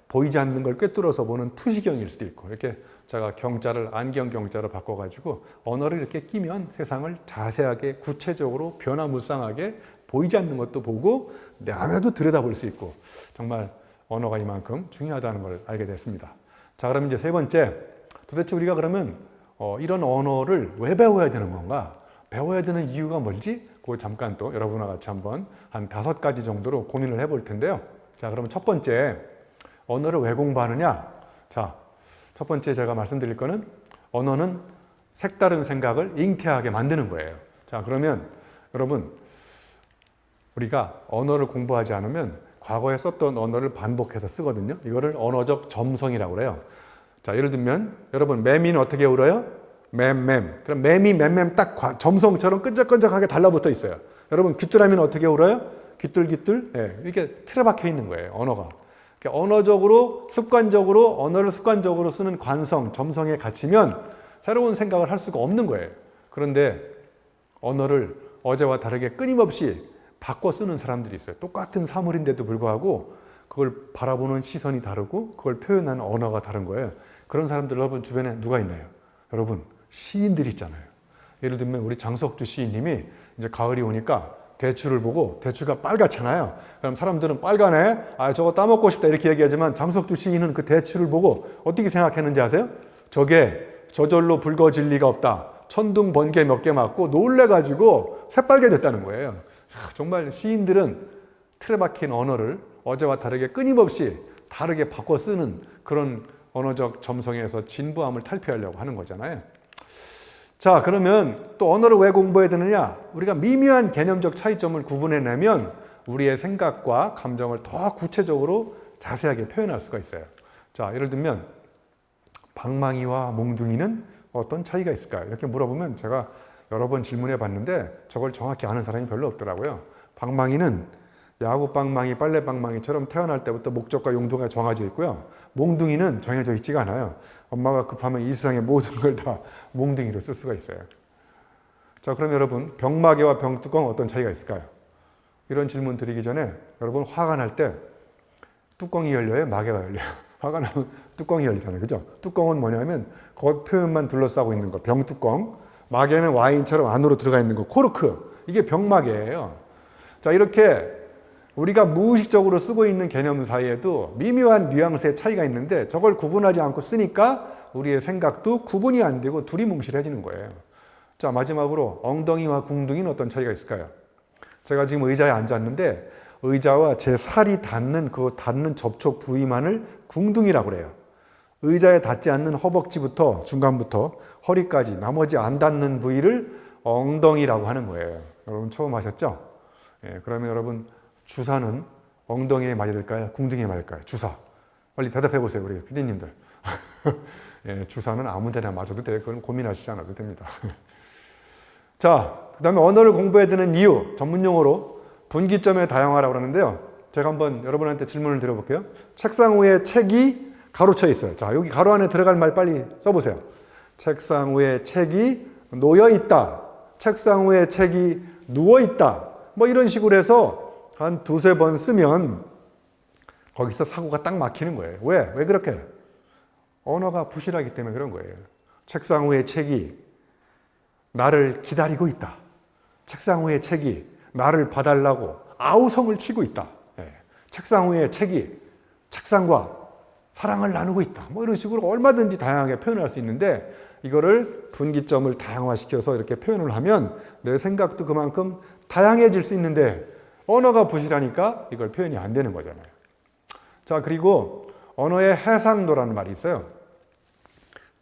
보이지 않는 걸 꿰뚫어서 보는 투시경일 수도 있고, 이렇게 제가 경자를 안경 경자로 바꿔가지고 언어를 이렇게 끼면 세상을 자세하게 구체적으로 변화무쌍하게 보이지 않는 것도 보고 내 안에도 들여다볼 수 있고, 정말 언어가 이만큼 중요하다는 걸 알게 됐습니다. 자, 그럼 이제 세 번째, 도대체 우리가 그러면 이런 언어를 왜 배워야 되는 건가? 배워야 되는 이유가 뭘지? 그거 잠깐 또 여러분과 같이 한번 한 5가지 정도로 고민을 해볼 텐데요. 자, 그러면 첫 번째, 언어를 왜 공부하느냐? 자, 첫 번째 제가 말씀드릴 거는 언어는 색다른 생각을 잉태하게 만드는 거예요. 자, 그러면 여러분, 우리가 언어를 공부하지 않으면 과거에 썼던 언어를 반복해서 쓰거든요. 이거를 언어적 점성이라고 그래요. 자, 예를 들면 여러분, 매미는 어떻게 울어요? 맴. 그럼 매미 맴 딱 점성처럼 끈적끈적하게 달라붙어 있어요. 여러분, 귀뚜라미는 어떻게 울어요? 귀뚤. 네, 이렇게 틀에 박혀 있는 거예요, 언어가. 언어적으로 언어를 습관적으로 쓰는 관성, 점성에 갇히면 새로운 생각을 할 수가 없는 거예요. 그런데 언어를 어제와 다르게 끊임없이 바꿔 쓰는 사람들이 있어요. 똑같은 사물인데도 불구하고 그걸 바라보는 시선이 다르고 그걸 표현하는 언어가 다른 거예요. 그런 사람들 여러분 주변에 누가 있나요? 여러분, 시인들이 있잖아요. 예를 들면 우리 장석주 시인님이 이제 가을이 오니까 대추를 보고, 대추가 빨갛잖아요. 그럼 사람들은 빨가네, 저거 따먹고 싶다 이렇게 얘기하지만 장석주 시인은 그 대추를 보고 어떻게 생각했는지 아세요? 저게 저절로 붉어질 리가 없다. 천둥 번개 몇 개 맞고 놀래가지고 새빨개졌다는 거예요. 정말 시인들은 틀에 박힌 언어를 어제와 다르게 끊임없이 다르게 바꿔 쓰는 그런 언어적 점성에서 진부함을 탈피하려고 하는 거잖아요. 자, 그러면 또 언어를 왜 공부해야 되느냐? 우리가 미묘한 개념적 차이점을 구분해내면 우리의 생각과 감정을 더 구체적으로 자세하게 표현할 수가 있어요. 자, 예를 들면 방망이와 몽둥이는 어떤 차이가 있을까요? 이렇게 물어보면 제가 여러 번 질문해 봤는데 저걸 정확히 아는 사람이 별로 없더라고요. 방망이는 야구 방망이, 빨래 방망이처럼 태어날 때부터 목적과 용도가 정해져 있고요. 몽둥이는 정해져 있지가 않아요. 엄마가 급하면 이 세상의 모든 걸 다 몽둥이로 쓸 수가 있어요. 자, 그럼 여러분, 병마개와 병뚜껑 어떤 차이가 있을까요? 이런 질문 드리기 전에 여러분, 화가 날 때 뚜껑이 열려요? 마개가 열려요? 화가 나면 뚜껑이 열리잖아요. 그죠? 뚜껑은 뭐냐면 겉 표면만 둘러싸고 있는 거, 병뚜껑. 마개는 와인처럼 안으로 들어가 있는 거, 코르크. 이게 병마개예요. 자, 이렇게 우리가 무의식적으로 쓰고 있는 개념 사이에도 미묘한 뉘앙스의 차이가 있는데 저걸 구분하지 않고 쓰니까 우리의 생각도 구분이 안 되고 둘이 뭉실해지는 거예요. 자, 마지막으로 엉덩이와 궁둥이는 어떤 차이가 있을까요? 제가 지금 의자에 앉았는데 의자와 제 살이 닿는 접촉 부위만을 궁둥이라고 그래요. 의자에 닿지 않는 허벅지부터 중간부터 허리까지 나머지 안 닿는 부위를 엉덩이라고 하는 거예요. 여러분 처음 하셨죠? 예, 그러면 여러분 주사는 엉덩이에 맞아야 될까요? 궁둥이에 맞을까요? 주사. 빨리 대답해 보세요, 우리 PD님들. 예, 주사는 아무 데나 맞아도 돼요. 그건 고민하시지 않아도 됩니다. 자, 그 다음에 언어를 공부해야 되는 이유, 전문용어로 분기점에 다양화라고 그러는데요. 제가 한번 여러분한테 질문을 드려볼게요. 책상 위에 책이 가로쳐 있어요. 자, 여기 가로 안에 들어갈 말 빨리 써보세요. 책상 위에 책이 놓여 있다. 책상 위에 책이 누워 있다. 뭐 이런 식으로 해서 한 두세 번 쓰면 거기서 사고가 딱 막히는 거예요. 왜? 왜 그렇게 해요? 언어가 부실하기 때문에 그런 거예요. 책상 위에 책이 나를 기다리고 있다. 책상 위에 책이 나를 봐달라고 아우성을 치고 있다. 예. 책상 위에 책이 책상과 사랑을 나누고 있다. 뭐 이런 식으로 얼마든지 다양하게 표현할 수 있는데 이거를 분기점을 다양화시켜서 이렇게 표현을 하면 내 생각도 그만큼 다양해질 수 있는데 언어가 부실하니까 이걸 표현이 안 되는 거잖아요. 자, 그리고 언어의 해상도라는 말이 있어요.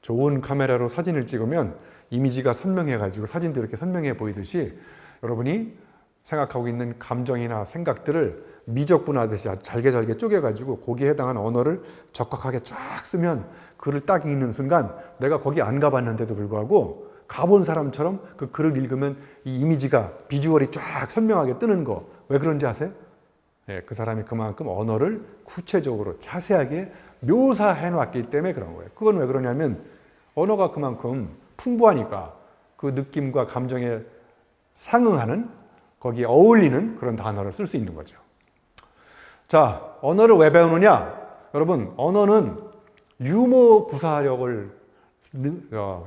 좋은 카메라로 사진을 찍으면 이미지가 선명해가지고 사진도 이렇게 선명해 보이듯이 여러분이 생각하고 있는 감정이나 생각들을 미적분하듯이 아주 잘게 쪼개가지고 거기에 해당하는 언어를 적확하게 쫙 쓰면 글을 딱 읽는 순간 내가 거기 안 가봤는데도 불구하고 가본 사람처럼 그 글을 읽으면 이 이미지가 비주얼이 쫙 선명하게 뜨는 거 왜 그런지 아세요? 예, 그 사람이 그만큼 언어를 구체적으로 자세하게 묘사해 놨기 때문에 그런 거예요. 그건 왜 그러냐면 언어가 그만큼 풍부하니까 그 느낌과 감정에 상응하는 거기에 어울리는 그런 단어를 쓸 수 있는 거죠. 자, 언어를 왜 배우느냐? 여러분, 언어는 유머 구사력을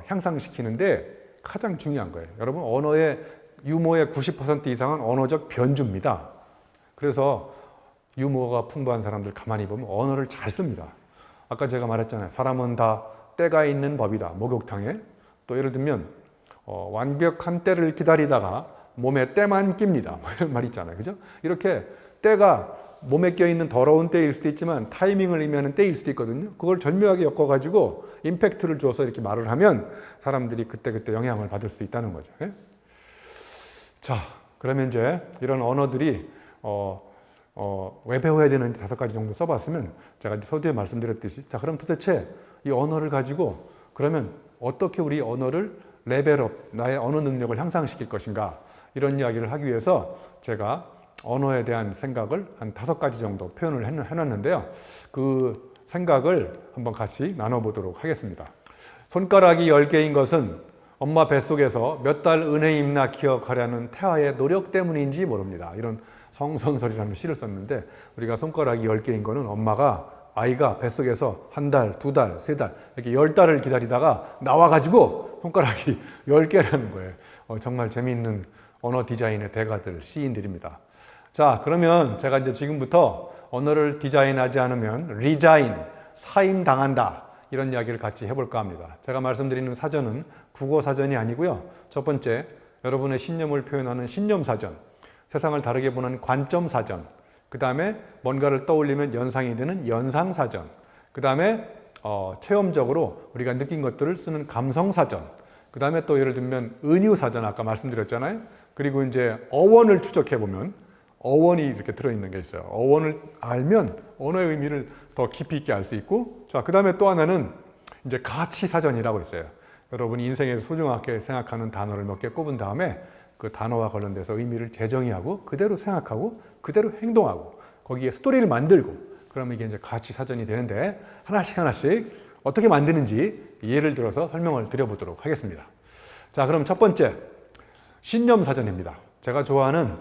향상시키는데 가장 중요한 거예요. 여러분, 언어의 유머의 90% 이상은 언어적 변주입니다. 그래서 유머가 풍부한 사람들 가만히 보면 언어를 잘 씁니다. 아까 제가 말했잖아요. 사람은 다 때가 있는 법이다. 목욕탕에. 또 예를 들면 완벽한 때를 기다리다가 몸에 때만 낍니다. 뭐 이런 말 있잖아요. 그죠? 이렇게 때가 몸에 껴있는 더러운 때일 수도 있지만 타이밍을 의미하는 때일 수도 있거든요. 그걸 절묘하게 엮어가지고 임팩트를 줘서 이렇게 말을 하면 사람들이 그때그때 영향을 받을 수 있다는 거죠. 예? 자, 그러면 이제 이런 언어들이 왜 배워야 되는지 5가지 정도 써봤으면 제가 서두에 말씀드렸듯이 자, 그럼 도대체 이 언어를 가지고 그러면 어떻게 우리 언어를 레벨업, 나의 언어 능력을 향상시킬 것인가 이런 이야기를 하기 위해서 제가 언어에 대한 생각을 한 5가지 정도 표현을 해놨는데요. 그 생각을 한번 같이 나눠보도록 하겠습니다. 손가락이 10개인 것은 엄마 뱃속에서 몇 달 은혜 입나 기억하려는 태아의 노력 때문인지 모릅니다. 이런 성선설이라는 시를 썼는데 우리가 손가락이 10개인 거는 아이가 뱃속에서 1달, 2달, 3달 이렇게 10달을 기다리다가 나와가지고 손가락이 10개라는 거예요. 정말 재미있는 언어 디자인의 대가들, 시인들입니다. 자, 그러면 제가 이제 지금부터 언어를 디자인하지 않으면 리자인, 사임당한다. 이런 이야기를 같이 해볼까 합니다. 제가 말씀드리는 사전은 국어 사전이 아니고요. 첫 번째, 여러분의 신념을 표현하는 신념 사전, 세상을 다르게 보는 관점 사전, 그 다음에 뭔가를 떠올리면 연상이 되는 연상 사전, 그 다음에 체험적으로 우리가 느낀 것들을 쓰는 감성 사전, 그 다음에 또 예를 들면 은유 사전 아까 말씀드렸잖아요. 그리고 이제 어원을 추적해 보면 어원이 이렇게 들어있는 게 있어요. 어원을 알면 언어의 의미를 더 깊이 있게 알 수 있고, 자, 그 다음에 또 하나는 이제 가치 사전이라고 있어요. 여러분이 인생에서 소중하게 생각하는 단어를 몇 개 꼽은 다음에 그 단어와 관련돼서 의미를 재정의하고 그대로 생각하고 그대로 행동하고 거기에 스토리를 만들고 그러면 이게 이제 가치 사전이 되는데 하나씩 어떻게 만드는지 예를 들어서 설명을 드려보도록 하겠습니다. 자, 그럼 첫 번째 신념 사전입니다. 제가 좋아하는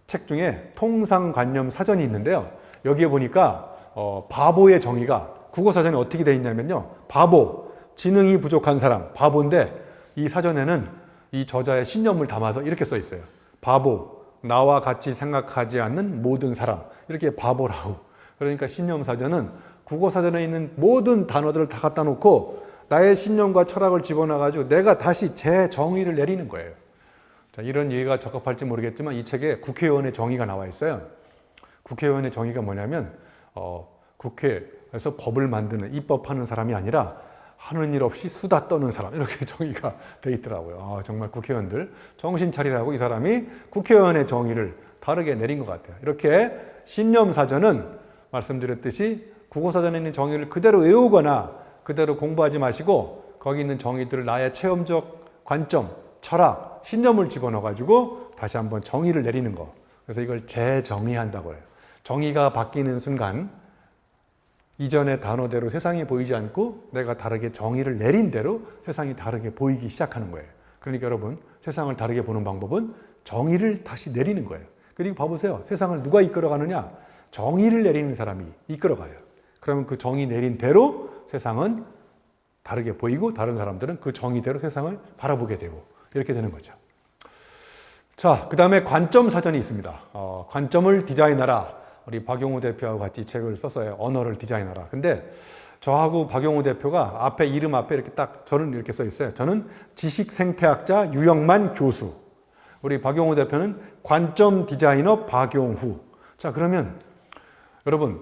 책 중에 통상관념 사전이 있는데요. 여기에 보니까 바보의 정의가 국어사전에 어떻게 되어 있냐면요. 바보, 지능이 부족한 사람, 바보인데 이 사전에는 이 저자의 신념을 담아서 이렇게 써 있어요. 바보, 나와 같이 생각하지 않는 모든 사람. 이렇게 바보라고. 그러니까 신념사전은 국어사전에 있는 모든 단어들을 다 갖다 놓고 나의 신념과 철학을 집어넣어가지고 내가 다시 재정의를 내리는 거예요. 자, 이런 얘기가 적합할지 모르겠지만 이 책에 국회의원의 정의가 나와 있어요. 국회의원의 정의가 뭐냐면 국회에서 법을 만드는 입법하는 사람이 아니라 하는 일 없이 수다 떠는 사람 이렇게 정의가 돼 있더라고요. 정말 국회의원들 정신 차리라고 이 사람이 국회의원의 정의를 다르게 내린 것 같아요. 이렇게 신념사전은 말씀드렸듯이 국어사전에 있는 정의를 그대로 외우거나 그대로 공부하지 마시고 거기 있는 정의들을 나의 체험적 관점, 철학, 신념을 집어넣어가지고 다시 한번 정의를 내리는 거. 그래서 이걸 재정의한다고 해요. 정의가 바뀌는 순간 이전의 단어대로 세상이 보이지 않고 내가 다르게 정의를 내린 대로 세상이 다르게 보이기 시작하는 거예요. 그러니까 여러분, 세상을 다르게 보는 방법은 정의를 다시 내리는 거예요. 그리고 봐보세요. 세상을 누가 이끌어가느냐? 정의를 내리는 사람이 이끌어가요. 그러면 그 정의 내린 대로 세상은 다르게 보이고 다른 사람들은 그 정의대로 세상을 바라보게 되고 이렇게 되는 거죠. 자, 그 다음에 관점 사전이 있습니다. 관점을 디자인하라. 우리 박용우 대표하고 같이 책을 썼어요. 언어를 디자인하라. 근데 저하고 박용우 대표가 이름 앞에 이렇게 딱 저는 이렇게 써 있어요. 저는 지식생태학자 유영만 교수. 우리 박용우 대표는 관점 디자이너 박용후. 자, 그러면 여러분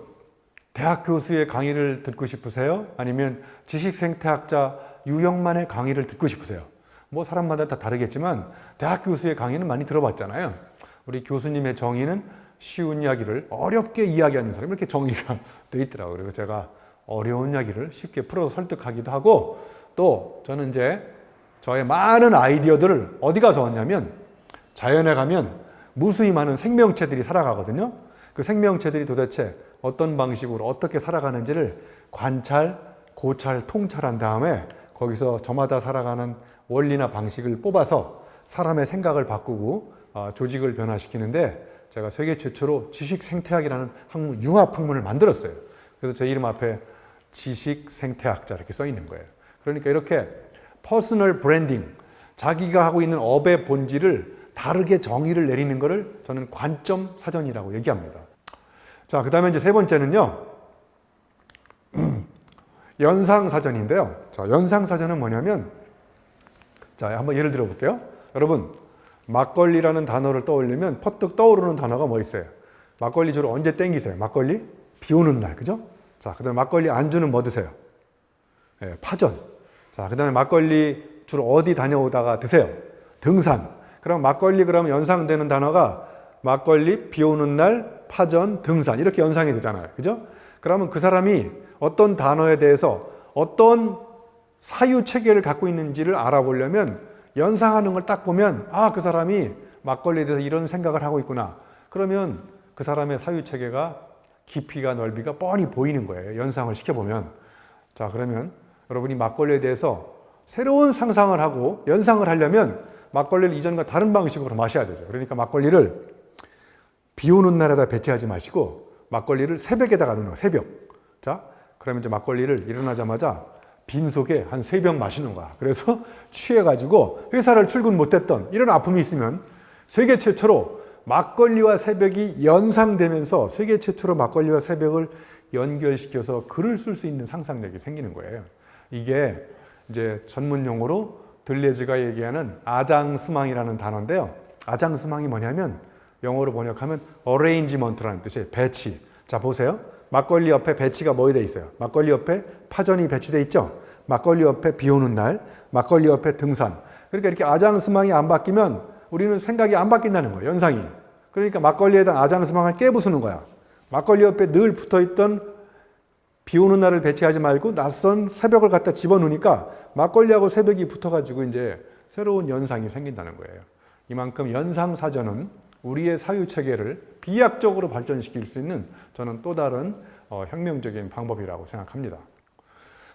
대학 교수의 강의를 듣고 싶으세요? 아니면 지식생태학자 유영만의 강의를 듣고 싶으세요? 뭐 사람마다 다 다르겠지만 대학 교수의 강의는 많이 들어봤잖아요. 우리 교수님의 정의는 쉬운 이야기를 어렵게 이야기하는 사람, 이렇게 정의가 돼 있더라고요. 그래서 제가 어려운 이야기를 쉽게 풀어서 설득하기도 하고, 또 저는 이제 저의 많은 아이디어들을 어디 가서 얻냐면, 자연에 가면 무수히 많은 생명체들이 살아가거든요. 그 생명체들이 도대체 어떤 방식으로 어떻게 살아가는지를 관찰, 고찰, 통찰한 다음에 거기서 저마다 살아가는 원리나 방식을 뽑아서 사람의 생각을 바꾸고 조직을 변화시키는데, 제가 세계 최초로 지식 생태학이라는 학문, 융합 학문을 만들었어요. 그래서 제 이름 앞에 지식 생태학자 이렇게 써 있는 거예요. 그러니까 이렇게 퍼스널 브랜딩, 자기가 하고 있는 업의 본질을 다르게 정의를 내리는 것을 저는 관점 사전이라고 얘기합니다. 자, 그 다음에 이제 세 번째는요, 연상 사전인데요. 자, 연상 사전은 뭐냐면, 자, 한번 예를 들어 볼게요. 여러분, 막걸리라는 단어를 떠올리면 퍼뜩 떠오르는 단어가 뭐 있어요? 막걸리 주로 언제 땡기세요? 막걸리? 비 오는 날, 그죠? 자, 그 다음에 막걸리 안주는 뭐 드세요? 예, 파전. 자, 그 다음에 막걸리 주로 어디 다녀오다가 드세요? 등산. 그럼 막걸리 그러면 연상되는 단어가 막걸리, 비 오는 날, 파전, 등산. 이렇게 연상이 되잖아요. 그죠? 그러면 그 사람이 어떤 단어에 대해서 어떤 사유 체계를 갖고 있는지를 알아보려면 연상하는 걸 딱 보면, 아, 그 사람이 막걸리에 대해서 이런 생각을 하고 있구나. 그러면 그 사람의 사유 체계가 깊이가 넓이가 뻔히 보이는 거예요. 연상을 시켜보면. 자, 그러면 여러분이 막걸리에 대해서 새로운 상상을 하고 연상을 하려면 막걸리를 이전과 다른 방식으로 마셔야 되죠. 그러니까 막걸리를 비 오는 날에다 배치하지 마시고 막걸리를 새벽에다가 넣는 거예요. 새벽. 자, 그러면 이제 막걸리를 일어나자마자 빈속에 한 3병 마시는 거야. 그래서 취해가지고 회사를 출근 못했던 이런 아픔이 있으면 세계 최초로 막걸리와 새벽이 연상되면서 세계 최초로 막걸리와 새벽을 연결시켜서 글을 쓸 수 있는 상상력이 생기는 거예요. 이게 이제 전문 용어로 들레즈가 얘기하는 아장스망이라는 단어인데요. 아장스망이 뭐냐면 영어로 번역하면 어레인지먼트라는 뜻이에요. 배치. 자, 보세요. 막걸리 옆에 배치가 뭐 돼 있어요? 막걸리 옆에 파전이 배치돼 있죠? 막걸리 옆에 비 오는 날, 막걸리 옆에 등산. 그러니까 이렇게 아장스망이 안 바뀌면 우리는 생각이 안 바뀐다는 거예요, 연상이. 그러니까 막걸리에다 아장스망을 깨부수는 거야. 막걸리 옆에 늘 붙어있던 비 오는 날을 배치하지 말고 낯선 새벽을 갖다 집어넣으니까 막걸리하고 새벽이 붙어가지고 이제 새로운 연상이 생긴다는 거예요. 이만큼 연상사전은 우리의 사유체계를 비약적으로 발전시킬 수 있는 저는 또 다른 혁명적인 방법이라고 생각합니다.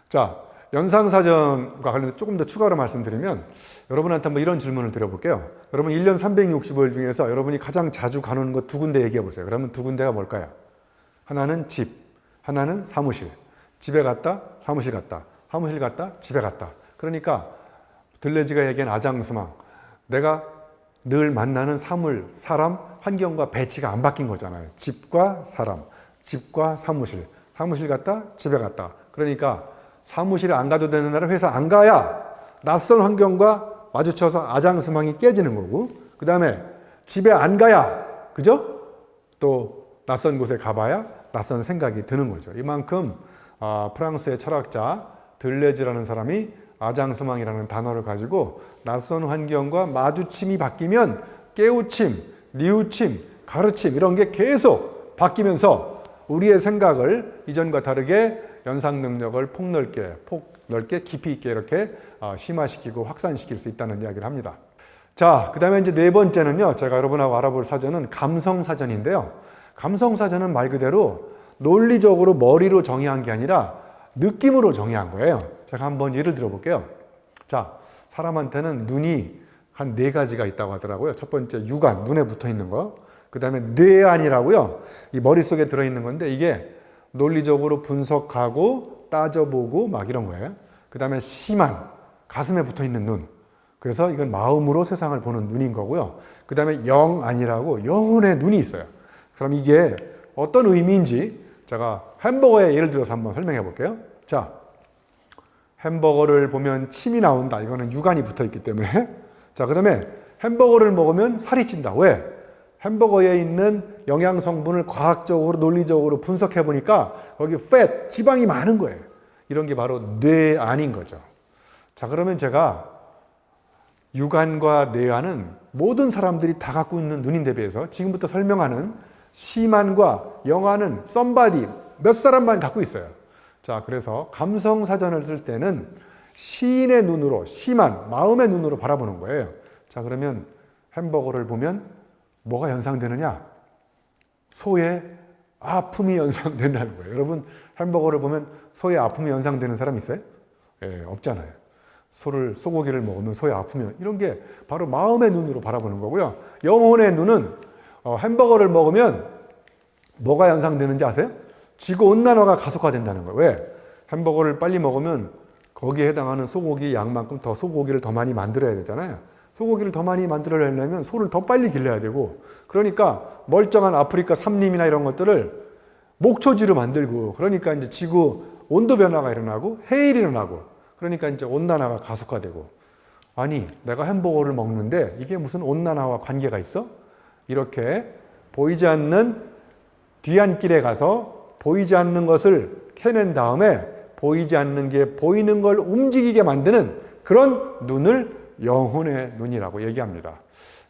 자, 연상사전과 관련해서 조금 더 추가로 말씀드리면 여러분한테 한번 이런 질문을 드려볼게요. 여러분 1년 365일 중에서 여러분이 가장 자주 가는 것 2군데 얘기해 보세요. 그러면 2군데가 뭘까요? 하나는 집, 하나는 사무실. 집에 갔다, 사무실 갔다, 사무실 갔다, 집에 갔다. 그러니까 들레즈가 얘기한 아장스망, 내가 늘 만나는 사물, 사람, 환경과 배치가 안 바뀐 거잖아요. 집과 사람, 집과 사무실, 사무실 갔다, 집에 갔다. 그러니까 사무실에 안 가도 되는 날은 회사 안 가야 낯선 환경과 마주쳐서 아장스망이 깨지는 거고, 그 다음에 집에 안 가야, 그죠? 또 낯선 곳에 가봐야 낯선 생각이 드는 거죠. 이만큼 프랑스의 철학자 들레즈라는 사람이 아장스망이라는 단어를 가지고 낯선 환경과 마주침이 바뀌면 깨우침, 뉘우침, 가르침 이런 게 계속 바뀌면서 우리의 생각을 이전과 다르게 연상 능력을 폭넓게 깊이 있게 이렇게 심화시키고 확산시킬 수 있다는 이야기를 합니다. 자, 그 다음에 이제 네 번째는요, 제가 여러분하고 알아볼 사전은 감성사전인데요. 감성사전은 말 그대로 논리적으로 머리로 정의한 게 아니라 느낌으로 정의한 거예요. 제가 한번 예를 들어 볼게요. 자, 사람한테는 눈이 한 4가지가 있다고 하더라고요. 첫 번째 육안, 눈에 붙어 있는 거. 그 다음에 뇌안이라고요. 이 머릿속에 들어있는 건데 이게 논리적으로 분석하고 따져보고 막 이런 거예요. 그 다음에 심안, 가슴에 붙어 있는 눈. 그래서 이건 마음으로 세상을 보는 눈인 거고요. 그 다음에 영안이라고 영혼의 눈이 있어요. 그럼 이게 어떤 의미인지 제가 햄버거의 예를 들어서 한번 설명해 볼게요. 자, 햄버거를 보면 침이 나온다. 이거는 육안이 붙어 있기 때문에. 자, 그 다음에 햄버거를 먹으면 살이 찐다. 왜? 햄버거에 있는 영양 성분을 과학적으로 논리적으로 분석해 보니까 거기 fat, 지방이 많은 거예요. 이런 게 바로 뇌안인 거죠. 자, 그러면 제가 육안과 내안은 모든 사람들이 다 갖고 있는 눈인데 비해서 지금부터 설명하는 시만과 영안은 썸바디 몇 사람만 갖고 있어요. 자, 그래서 감성사전을 쓸 때는 시인의 눈으로, 시만, 마음의 눈으로 바라보는 거예요. 자, 그러면 햄버거를 보면 뭐가 연상되느냐? 소의 아픔이 연상된다는 거예요. 여러분, 햄버거를 보면 소의 아픔이 연상되는 사람 있어요? 예, 없잖아요. 소고기를 먹으면 소의 아픔이, 이런 게 바로 마음의 눈으로 바라보는 거고요. 영혼의 눈은 햄버거를 먹으면 뭐가 연상되는지 아세요? 지구온난화가 가속화된다는 거예요. 왜? 햄버거를 빨리 먹으면 거기에 해당하는 소고기 양만큼 더 소고기를 더 많이 만들어야 되잖아요. 소고기를 더 많이 만들어내려면 소를 더 빨리 길러야 되고, 그러니까 멀쩡한 아프리카 삼림이나 이런 것들을 목초지로 만들고, 그러니까 이제 지구 온도 변화가 일어나고 해일이 일어나고, 그러니까 이제 온난화가 가속화되고. 아니, 내가 햄버거를 먹는데 이게 무슨 온난화와 관계가 있어? 이렇게 보이지 않는 뒤안길에 가서 보이지 않는 것을 캐낸 다음에 보이지 않는 게 보이는 걸 움직이게 만드는 그런 눈을 영혼의 눈이라고 얘기합니다.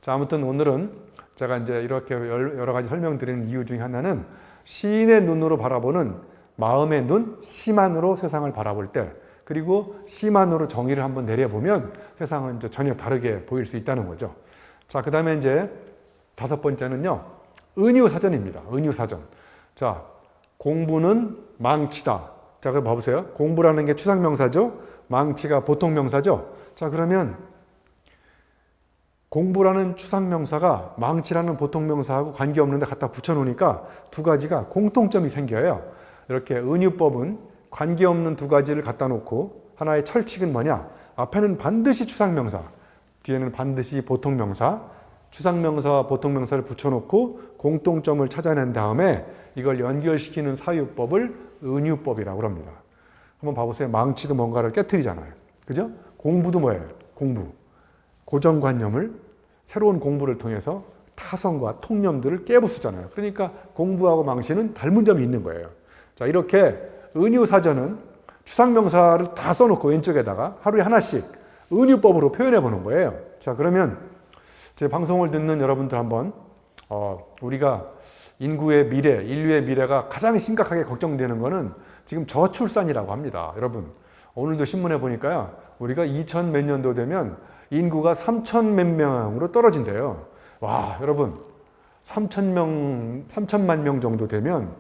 자, 아무튼 오늘은 제가 이제 이렇게 여러 가지 설명드리는 이유 중에 하나는 시인의 눈으로 바라보는 마음의 눈, 시만으로 세상을 바라볼 때, 그리고 시만으로 정의를 한번 내려보면 세상은 이제 전혀 다르게 보일 수 있다는 거죠. 자, 그 다음에 이제 5번째는요, 은유사전입니다. 은유사전. 자, 공부는 망치다. 자, 그럼 봐보세요. 공부라는 게 추상명사죠. 망치가 보통명사죠. 자, 그러면 공부라는 추상명사가 망치라는 보통명사하고 관계없는데 갖다 붙여놓으니까 두 가지가 공통점이 생겨요. 이렇게 은유법은 관계없는 두 가지를 갖다 놓고 하나의 철칙은 뭐냐? 앞에는 반드시 추상명사, 뒤에는 반드시 보통명사, 추상명사와 보통명사를 붙여놓고 공통점을 찾아낸 다음에 이걸 연결시키는 사유법을 은유법이라고 합니다. 한번 봐보세요. 망치도 뭔가를 깨트리잖아요. 그죠? 공부도 뭐예요? 공부. 고정관념을 새로운 공부를 통해서 타성과 통념들을 깨부수잖아요. 그러니까 공부하고 망치는 닮은 점이 있는 거예요. 자, 이렇게 은유사전은 추상명사를 다 써놓고 왼쪽에다가 하루에 하나씩 은유법으로 표현해 보는 거예요. 자, 그러면 제 방송을 듣는 여러분들 한번 우리가 인구의 미래, 인류의 미래가 가장 심각하게 걱정되는 거는 지금 저출산이라고 합니다. 여러분, 오늘도 신문에 보니까요, 우리가 2000 몇 년도 되면 인구가 3천 몇 명으로 떨어진대요. 와, 여러분, 3천만 명 정도 되면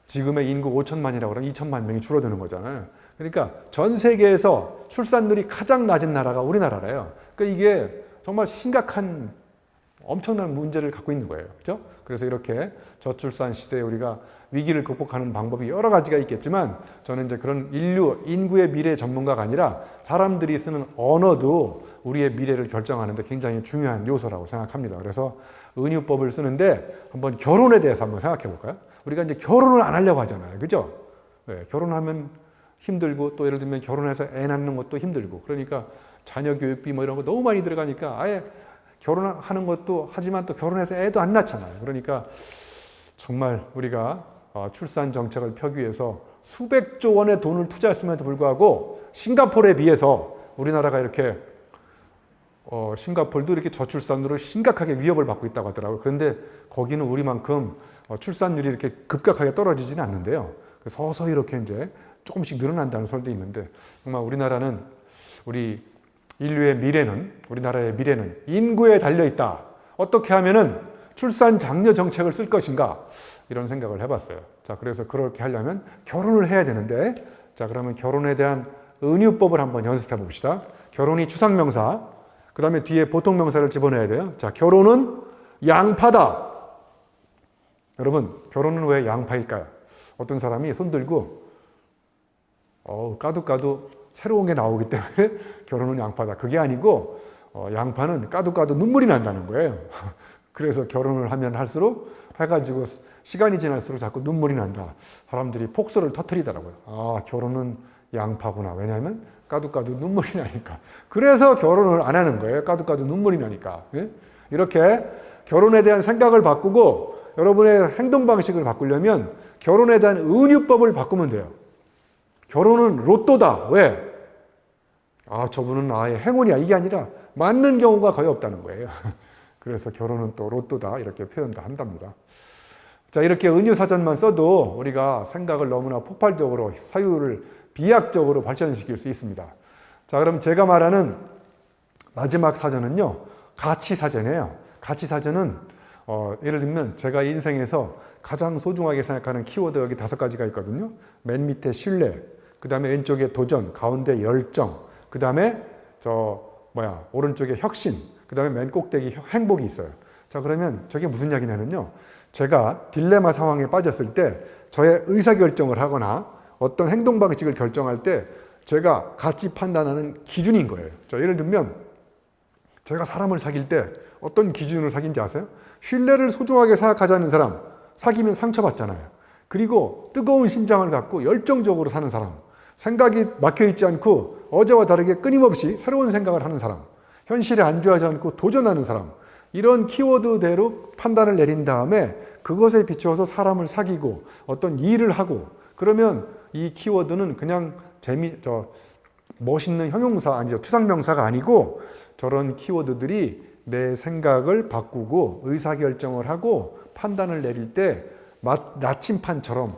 지금의 인구 5천만이라고 그러면 2천만 명이 줄어드는 거잖아요. 그러니까 전 세계에서 출산율이 가장 낮은 나라가 우리나라래요. 그러니까 이게 정말 심각한 엄청난 문제를 갖고 있는 거예요. 그렇죠? 그래서 이렇게 저출산 시대에 우리가 위기를 극복하는 방법이 여러 가지가 있겠지만, 저는 이제 그런 인구의 미래 전문가가 아니라 사람들이 쓰는 언어도 우리의 미래를 결정하는데 굉장히 중요한 요소라고 생각합니다. 그래서 은유법을 쓰는데 한번 결혼에 대해서 한번 생각해 볼까요? 우리가 이제 결혼을 안 하려고 하잖아요. 그죠? 네, 결혼하면 힘들고, 또 예를 들면 결혼해서 애 낳는 것도 힘들고, 그러니까 자녀 교육비 뭐 이런 거 너무 많이 들어가니까 아예 결혼하는 것도 하지만 또 결혼해서 애도 안 낳잖아요. 그러니까 정말 우리가 출산 정책을 펴기 위해서 수백조 원의 돈을 투자했음에도 불구하고 싱가포르에 비해서 우리나라가 이렇게 싱가포르도 이렇게 저출산으로 심각하게 위협을 받고 있다고 하더라고요. 그런데 거기는 우리만큼 출산율이 이렇게 급격하게 떨어지지는 않는데요. 서서히 이렇게 이제 조금씩 늘어난다는 설도 있는데, 정말 우리나라는 우리 인류의 미래는, 우리나라의 미래는 인구에 달려있다. 어떻게 하면은 출산 장려 정책을 쓸 것인가, 이런 생각을 해봤어요. 자, 그래서 그렇게 하려면 결혼을 해야 되는데, 자, 그러면 결혼에 대한 은유법을 한번 연습해 봅시다. 결혼이 추상명사, 그 다음에 뒤에 보통명사를 집어넣어야 돼요. 자, 결혼은 양파다. 여러분, 결혼은 왜 양파일까요? 어떤 사람이 손들고 까도 새로운 게 나오기 때문에 결혼은 양파다. 그게 아니고 양파는 까도 눈물이 난다는 거예요. 그래서 결혼을 하면 할수록 해가지고 시간이 지날수록 자꾸 눈물이 난다. 사람들이 폭소를 터뜨리더라고요. 아, 결혼은 양파구나. 왜냐하면 까도 눈물이 나니까. 그래서 결혼을 안 하는 거예요. 까도 눈물이 나니까. 예? 이렇게 결혼에 대한 생각을 바꾸고 여러분의 행동 방식을 바꾸려면 결혼에 대한 은유법을 바꾸면 돼요. 결혼은 로또다. 왜? 아, 저분은 아예 행운이야. 이게 아니라 맞는 경우가 거의 없다는 거예요. 그래서 결혼은 또 로또다 이렇게 표현도 한답니다. 자, 이렇게 은유사전만 써도 우리가 생각을 너무나 폭발적으로 사유를 비약적으로 발전시킬 수 있습니다. 자, 그럼 제가 말하는 마지막 사전은요, 가치사전이에요. 가치사전은 예를 들면 제가 인생에서 가장 소중하게 생각하는 키워드 여기 5가지가 있거든요. 맨 밑에 신뢰, 그 다음에 왼쪽에 도전, 가운데 열정, 그 다음에 오른쪽에 혁신, 그 다음에 맨 꼭대기 행복이 있어요. 자, 그러면 저게 무슨 이야기냐면요, 제가 딜레마 상황에 빠졌을 때 저의 의사결정을 하거나 어떤 행동 방식을 결정할 때 제가 가치 판단하는 기준인 거예요. 자, 예를 들면 제가 사람을 사귈 때 어떤 기준으로 사귄지 아세요? 신뢰를 소중하게 생각하지 않는 사람, 사귀면 상처받잖아요. 그리고 뜨거운 심장을 갖고 열정적으로 사는 사람, 생각이 막혀있지 않고 어제와 다르게 끊임없이 새로운 생각을 하는 사람, 현실에 안주하지 않고 도전하는 사람, 이런 키워드대로 판단을 내린 다음에 그것에 비추어서 사람을 사귀고 어떤 일을 하고, 그러면 이 키워드는 그냥 멋있는 형용사, 아니죠, 추상명사가 아니고 저런 키워드들이 내 생각을 바꾸고 의사결정을 하고 판단을 내릴 때 나침판처럼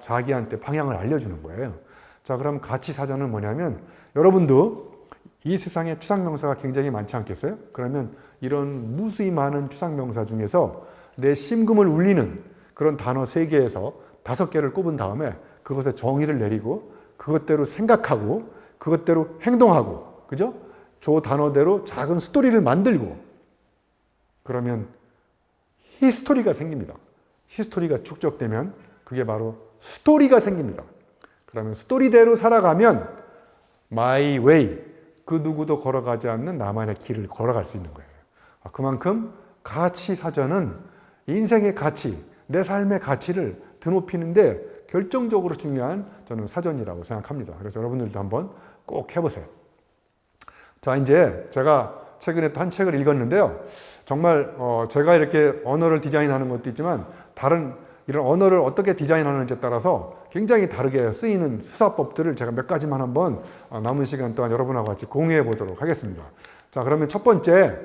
자기한테 방향을 알려주는 거예요. 자, 그럼 가치사전은 뭐냐면, 여러분도 이 세상에 추상명사가 굉장히 많지 않겠어요? 그러면 이런 무수히 많은 추상명사 중에서 내 심금을 울리는 그런 단어 3개에서 5개를 꼽은 다음에 그것에 정의를 내리고 그것대로 생각하고 그것대로 행동하고, 그죠? 저 단어대로 작은 스토리를 만들고, 그러면 히스토리가 생깁니다. 히스토리가 축적되면 그게 바로 스토리가 생깁니다. 그러면 스토리대로 살아가면 my way, 그 누구도 걸어가지 않는 나만의 길을 걸어갈 수 있는 거예요. 그만큼 가치사전은 인생의 가치, 내 삶의 가치를 드높이는데 결정적으로 중요한 저는 사전이라고 생각합니다. 그래서 여러분들도 한번 꼭 해보세요. 자, 이제 제가 최근에 또 한 책을 읽었는데요. 정말 제가 이렇게 언어를 디자인하는 것도 있지만 다른 이런 언어를 어떻게 디자인하는지에 따라서 굉장히 다르게 쓰이는 수사법들을 제가 몇 가지만 한번 남은 시간 동안 여러분하고 같이 공유해 보도록 하겠습니다. 자, 그러면 첫 번째,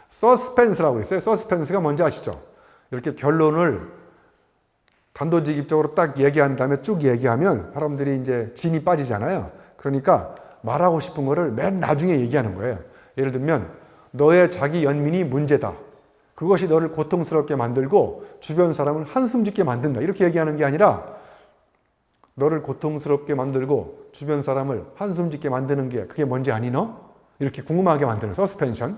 서스펜스라고 있어요. 서스펜스가 뭔지 아시죠? 이렇게 결론을 단도직입적으로 딱 얘기한 다음에 쭉 얘기하면 사람들이 이제 진이 빠지잖아요. 그러니까 말하고 싶은 거를 맨 나중에 얘기하는 거예요. 예를 들면 너의 자기 연민이 문제다. 그것이 너를 고통스럽게 만들고 주변 사람을 한숨 짓게 만든다. 이렇게 얘기하는 게 아니라 너를 고통스럽게 만들고 주변 사람을 한숨 짓게 만드는 게 그게 뭔지 아니 너? 이렇게 궁금하게 만드는 서스펜션.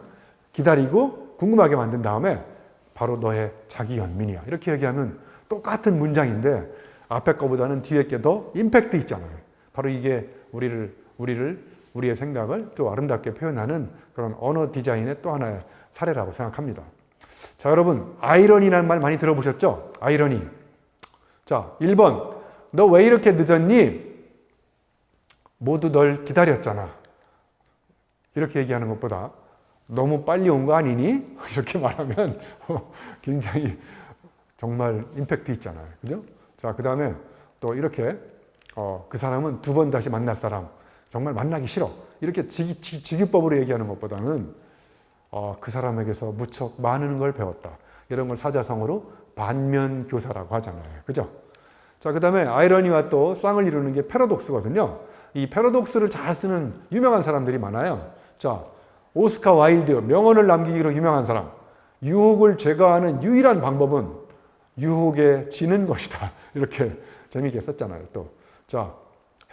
기다리고 궁금하게 만든 다음에 바로 너의 자기 연민이야. 이렇게 얘기하면 똑같은 문장인데 앞에 거보다는 뒤에 게 더 임팩트 있잖아요. 바로 이게 우리의 생각을 좀 아름답게 표현하는 그런 언어 디자인의 또 하나의 사례라고 생각합니다. 자, 여러분, 아이러니라는 말 많이 들어보셨죠? 아이러니. 자, 1번. 너 왜 이렇게 늦었니? 모두 널 기다렸잖아. 이렇게 얘기하는 것보다 너무 빨리 온 거 아니니? 이렇게 말하면 굉장히 정말 임팩트 있잖아요. 그죠? 자, 그 다음에 또 이렇게 그 사람은 2번 다시 만날 사람. 정말 만나기 싫어. 이렇게 직유법으로 얘기하는 것보다는 그 사람에게서 무척 많은 걸 배웠다. 이런 걸 사자성어로 반면교사라고 하잖아요. 그죠? 자, 그 다음에 아이러니와 또 쌍을 이루는 게 패러독스거든요. 이 패러독스를 잘 쓰는 유명한 사람들이 많아요. 자, 오스카 와일드, 명언을 남기기로 유명한 사람. 유혹을 제거하는 유일한 방법은 유혹에 지는 것이다. 이렇게 재미있게 썼잖아요. 또. 자,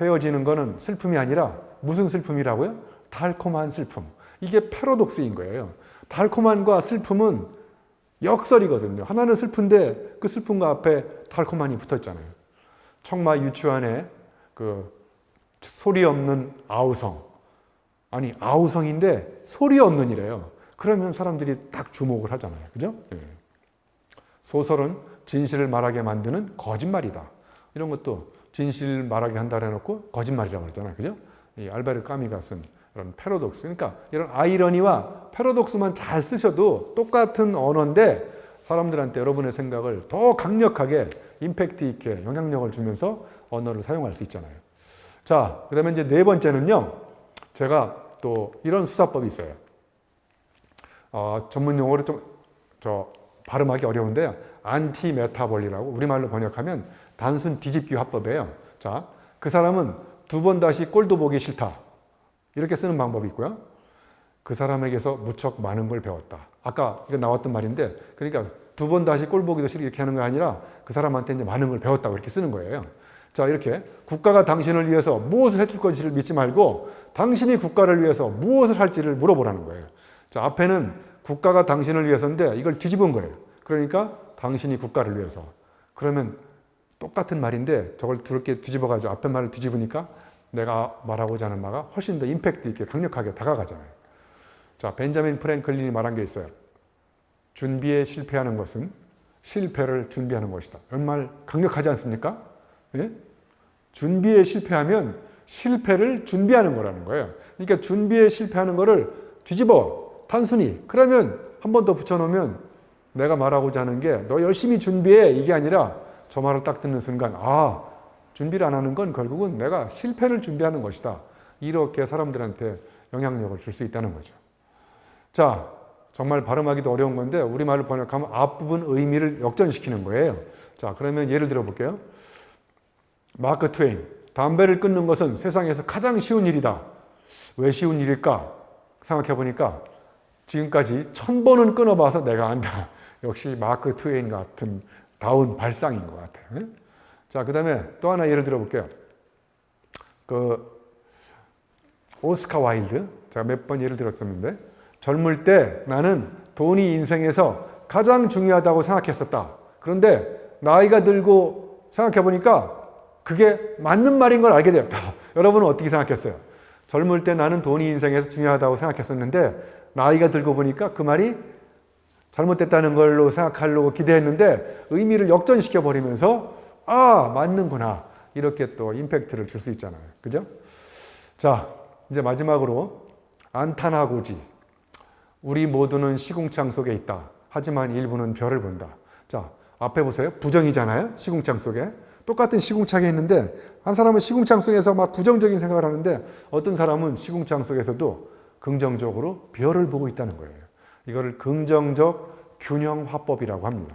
헤어지는 거는 슬픔이 아니라 무슨 슬픔이라고요? 달콤한 슬픔. 이게 패러독스인 거예요. 달콤함과 슬픔은 역설이거든요. 하나는 슬픈데 그 슬픔과 앞에 달콤함이 붙어 있잖아요. 청마 유치원의 그 소리 없는 아우성. 아니, 아우성인데 소리 없는 이래요. 그러면 사람들이 딱 주목을 하잖아요. 그죠? 예. 소설은 진실을 말하게 만드는 거짓말이다. 이런 것도 진실 말하게 한다 해놓고 거짓말이라고 그랬잖아요. 그죠? 이 알베르 까미가 쓴 이런 패러독스. 그러니까 이런 아이러니와 패러독스만 잘 쓰셔도 똑같은 언어인데 사람들한테 여러분의 생각을 더 강력하게 임팩트 있게 영향력을 주면서 언어를 사용할 수 있잖아요. 자, 그 다음에 이제 4번째는요. 제가 또 이런 수사법이 있어요. 전문 용어로 좀 발음하기 어려운데요. 안티메타볼리라고 우리말로 번역하면 단순 뒤집기 화법이에요. 자, 그 사람은 두 번 다시 꼴도 보기 싫다. 이렇게 쓰는 방법이 있고요. 그 사람에게서 무척 많은 걸 배웠다. 아까 이거 나왔던 말인데, 그러니까 두 번 다시 꼴 보기도 싫어 이렇게 하는 게 아니라 그 사람한테 이제 많은 걸 배웠다고 이렇게 쓰는 거예요. 자, 이렇게 국가가 당신을 위해서 무엇을 해줄 건지를 믿지 말고 당신이 국가를 위해서 무엇을 할지를 물어보라는 거예요. 자, 앞에는 국가가 당신을 위해서인데 이걸 뒤집은 거예요. 그러니까 당신이 국가를 위해서. 그러면 똑같은 말인데 저걸 두렵게 뒤집어가지고 앞에 말을 뒤집으니까 내가 말하고자 하는 말가 훨씬 더 임팩트 있게 강력하게 다가가잖아요. 자, 벤자민 프랭클린이 말한 게 있어요. 준비에 실패하는 것은 실패를 준비하는 것이다. 이런 말 강력하지 않습니까? 예? 준비에 실패하면 실패를 준비하는 거라는 거예요. 그러니까 준비에 실패하는 거를 뒤집어 단순히 그러면 한 번 더 붙여놓으면 내가 말하고자 하는 게 너 열심히 준비해 이게 아니라 저 말을 딱 듣는 순간 준비를 안 하는 건 결국은 내가 실패를 준비하는 것이다. 이렇게 사람들한테 영향력을 줄 수 있다는 거죠. 자, 정말 발음하기도 어려운 건데 우리말로 번역하면 앞부분 의미를 역전시키는 거예요. 자, 그러면 예를 들어 볼게요. 마크 트웨인, 담배를 끊는 것은 세상에서 가장 쉬운 일이다. 왜 쉬운 일일까? 생각해 보니까 지금까지 1000번은 끊어봐서 내가 안다. 역시 마크 트웨인 같은 다운 발상인 것 같아요. 자, 그 다음에 또 하나 예를 들어 볼게요. 오스카 와일드, 제가 몇 번 예를 들었었는데, 젊을 때 나는 돈이 인생에서 가장 중요하다고 생각했었다. 그런데 나이가 들고 생각해 보니까 그게 맞는 말인 걸 알게 되었다. 여러분은 어떻게 생각했어요? 젊을 때 나는 돈이 인생에서 중요하다고 생각했었는데 나이가 들고 보니까 그 말이 잘못됐다는 걸로 생각하려고 기대했는데 의미를 역전시켜 버리면서 맞는구나. 이렇게 또 임팩트를 줄 수 있잖아요. 그죠? 자, 이제 마지막으로 안타나고지. 우리 모두는 시궁창 속에 있다. 하지만 일부는 별을 본다. 자, 앞에 보세요. 부정이잖아요. 시궁창 속에. 똑같은 시궁창에 있는데 한 사람은 시궁창 속에서 막 부정적인 생각을 하는데 어떤 사람은 시궁창 속에서도 긍정적으로 별을 보고 있다는 거예요. 이거를 긍정적 균형 화법이라고 합니다.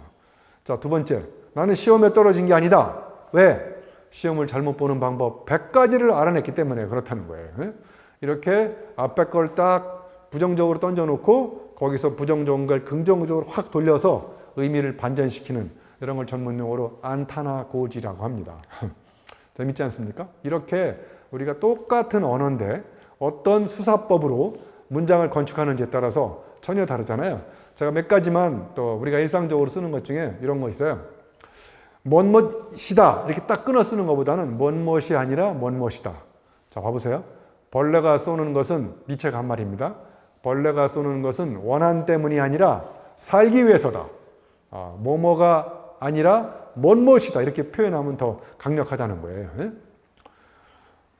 자, 두 번째. 나는 시험에 떨어진 게 아니다. 왜? 시험을 잘못 보는 방법 100가지를 알아냈기 때문에 그렇다는 거예요. 이렇게 앞에 걸 딱 부정적으로 던져놓고 거기서 부정적인 걸 긍정적으로 확 돌려서 의미를 반전시키는 이런 걸 전문 용어로 안타나고지라고 합니다. 재밌지 않습니까? 이렇게 우리가 똑같은 언어인데 어떤 수사법으로 문장을 건축하는지에 따라서 전혀 다르잖아요. 제가 몇 가지만 또 우리가 일상적으로 쓰는 것 중에 이런 거 있어요. 뭔뭇이다 이렇게 딱 끊어 쓰는 것보다는 뭔뭇이 아니라 뭔뭇이다. 자, 봐보세요. 벌레가 쏘는 것은 니체가 한 말입니다. 벌레가 쏘는 것은 원한 때문이 아니라 살기 위해서다. 뭐뭐가 아니라 뭔뭇이다 이렇게 표현하면 더 강력하다는 거예요.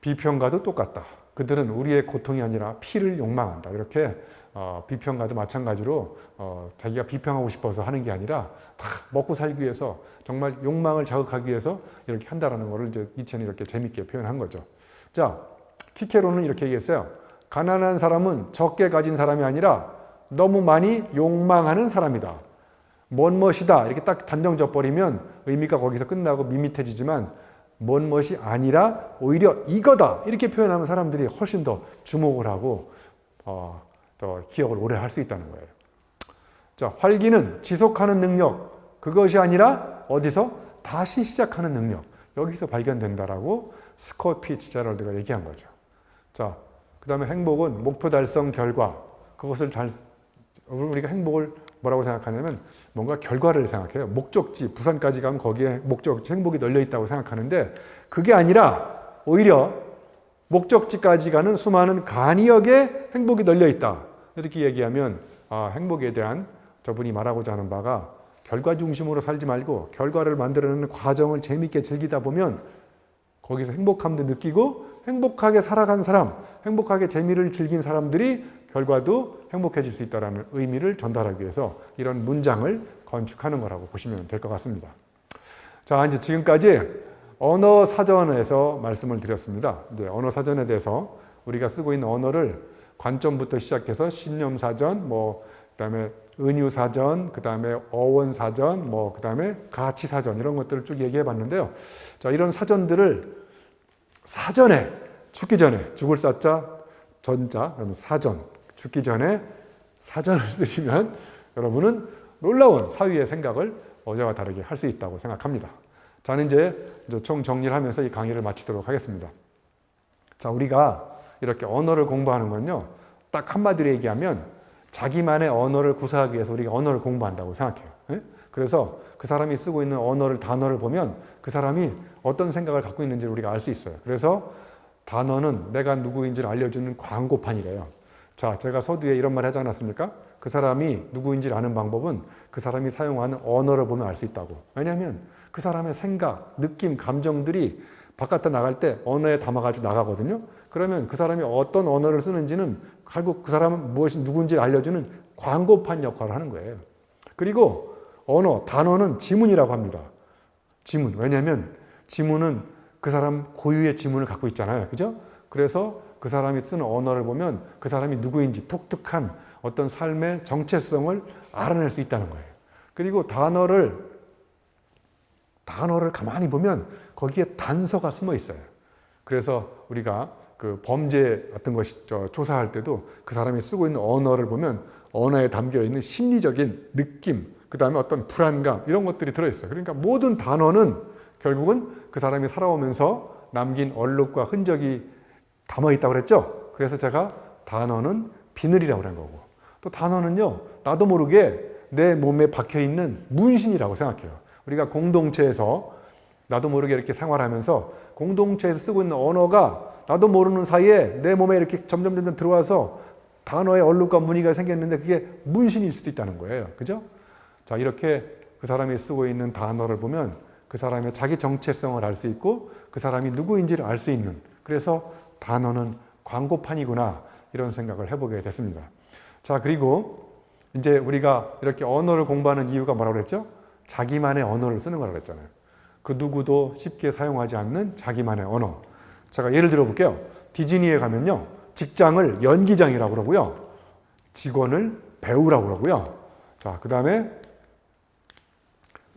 비평가도 똑같다. 그들은 우리의 고통이 아니라 피를 욕망한다. 이렇게 비평가도 마찬가지로 자기가 비평하고 싶어서 하는 게 아니라 다 먹고 살기 위해서 정말 욕망을 자극하기 위해서 이렇게 한다라는 것을 이제 이천이 이렇게 재밌게 표현한 거죠. 자, 키케로는 이렇게 얘기했어요. 가난한 사람은 적게 가진 사람이 아니라 너무 많이 욕망하는 사람이다. 뭔 멋이다 이렇게 딱 단정 져버리면 의미가 거기서 끝나고 밋밋해지지만 뭔 멋이 아니라 오히려 이거다 이렇게 표현하면 사람들이 훨씬 더 주목을 하고 더 기억을 오래 할 수 있다는 거예요. 자, 활기는 지속하는 능력 그것이 아니라 어디서 다시 시작하는 능력 여기서 발견된다라고 스콧 피츠제럴드가 얘기한 거죠. 자, 그 다음에 행복은 목표 달성 결과 그것을 우리가 행복을 뭐라고 생각하냐면 뭔가 결과를 생각해요. 목적지, 부산까지 가면 거기에 목적지, 행복이 널려 있다고 생각하는데 그게 아니라 오히려 목적지까지 가는 수많은 간이역에 행복이 널려 있다. 이렇게 얘기하면 행복에 대한 저분이 말하고자 하는 바가 결과 중심으로 살지 말고 결과를 만들어내는 과정을 재미있게 즐기다 보면 거기서 행복함도 느끼고 행복하게 살아간 사람, 행복하게 재미를 즐긴 사람들이 결과도 행복해질 수 있다는 의미를 전달하기 위해서 이런 문장을 건축하는 거라고 보시면 될 것 같습니다. 자, 이제 지금까지 언어 사전에서 말씀을 드렸습니다. 이제 언어 사전에 대해서 우리가 쓰고 있는 언어를 관점부터 시작해서 신념 사전, 그다음에 은유사전, 그다음에 어원사전, 그다음에 가치사전 이런 것들을 쭉 얘기해 봤는데요. 자, 이런 사전들을 사전에 죽기 전에 죽을 사자 전자 그러면 사전 죽기 전에 사전을 쓰시면 여러분은 놀라운 사위의 생각을 어제와 다르게 할 수 있다고 생각합니다. 저는 이제 총 정리를 하면서 이 강의를 마치도록 하겠습니다. 자, 우리가 이렇게 언어를 공부하는 건요, 딱 한마디로 얘기하면 자기만의 언어를 구사하기 위해서 우리가 언어를 공부한다고 생각해요. 예? 그래서 그 사람이 쓰고 있는 단어를 보면 그 사람이 어떤 생각을 갖고 있는지를 우리가 알 수 있어요. 그래서 단어는 내가 누구인지를 알려주는 광고판이래요. 자, 제가 서두에 이런 말 하지 않았습니까? 그 사람이 누구인지를 아는 방법은 그 사람이 사용하는 언어를 보면 알 수 있다고. 왜냐하면 그 사람의 생각, 느낌, 감정들이 바깥에 나갈 때 언어에 담아가지고 나가거든요. 그러면 그 사람이 어떤 언어를 쓰는지는 결국 그 사람은 누군지를 알려주는 광고판 역할을 하는 거예요. 그리고 단어는 지문이라고 합니다. 지문. 왜냐하면 지문은 그 사람 고유의 지문을 갖고 있잖아요. 그죠? 그래서 그 사람이 쓰는 언어를 보면 그 사람이 누구인지 독특한 어떤 삶의 정체성을 알아낼 수 있다는 거예요. 그리고 단어를 가만히 보면 거기에 단서가 숨어 있어요. 그래서 우리가 그 범죄 같은 것이 조사할 때도 그 사람이 쓰고 있는 언어를 보면 언어에 담겨 있는 심리적인 느낌, 그 다음에 어떤 불안감 이런 것들이 들어있어요. 그러니까 모든 단어는 결국은 그 사람이 살아오면서 남긴 얼룩과 흔적이 담아있다고 그랬죠. 그래서 제가 단어는 비늘이라고 그런 거고, 또 단어는요, 나도 모르게 내 몸에 박혀있는 문신이라고 생각해요. 우리가 공동체에서 나도 모르게 이렇게 생활하면서 공동체에서 쓰고 있는 언어가 나도 모르는 사이에 내 몸에 이렇게 점점 들어와서 단어의 얼룩과 무늬가 생겼는데 그게 문신일 수도 있다는 거예요. 그죠? 자, 이렇게 그 사람이 쓰고 있는 단어를 보면 그 사람의 자기 정체성을 알 수 있고 그 사람이 누구인지를 알 수 있는, 그래서 단어는 광고판이구나 이런 생각을 해보게 됐습니다. 자, 그리고 이제 우리가 이렇게 언어를 공부하는 이유가 뭐라고 그랬죠? 자기만의 언어를 쓰는 거라고 그랬잖아요. 그 누구도 쉽게 사용하지 않는 자기만의 언어. 제가 예를 들어 볼게요. 디즈니에 가면요, 직장을 연기장이라고 그러고요, 직원을 배우라고 그러고요. 자, 그 다음에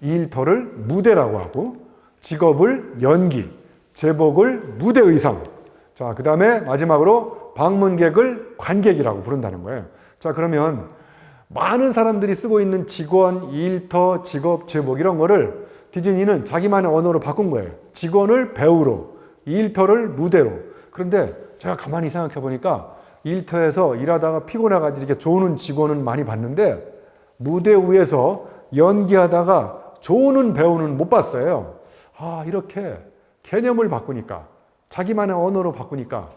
일터를 무대라고 하고, 직업을 연기, 제복을 무대 의상. 자, 그 다음에 마지막으로 방문객을 관객이라고 부른다는 거예요. 자, 그러면 많은 사람들이 쓰고 있는 직원, 일터, 직업, 제복 이런 거를 디즈니는 자기만의 언어로 바꾼 거예요. 직원을 배우로, 일터를 무대로. 그런데 제가 가만히 생각해 보니까 일터에서 일하다가 피곤해가지고 이렇게 조는 직원은 많이 봤는데 무대 위에서 연기하다가 조는 배우는 못 봤어요. 아, 이렇게 개념을 바꾸니까, 자기만의 언어로 바꾸니까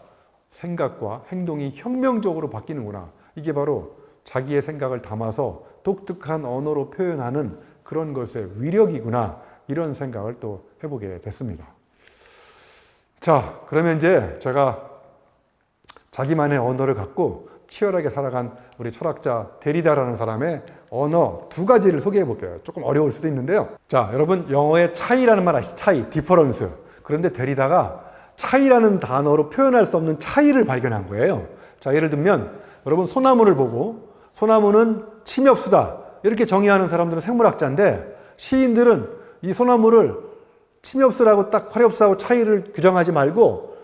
생각과 행동이 혁명적으로 바뀌는구나. 이게 바로 자기의 생각을 담아서 독특한 언어로 표현하는 그런 것의 위력이구나. 이런 생각을 또 해보게 됐습니다. 자, 그러면 이제 제가 자기만의 언어를 갖고 치열하게 살아간 우리 철학자 데리다라는 사람의 언어 두 가지를 소개해 볼게요. 조금 어려울 수도 있는데요. 자, 여러분 영어의 차이라는 말 아시죠? 차이, 디퍼런스. 그런데 데리다가 차이라는 단어로 표현할 수 없는 차이를 발견한 거예요. 자, 예를 들면 여러분 소나무를 보고 소나무는 침이 없수다 이렇게 정의하는 사람들은 생물학자인데, 시인들은 이 소나무를 침이 없으라고 딱 화렵사하고 차이를 규정하지 말고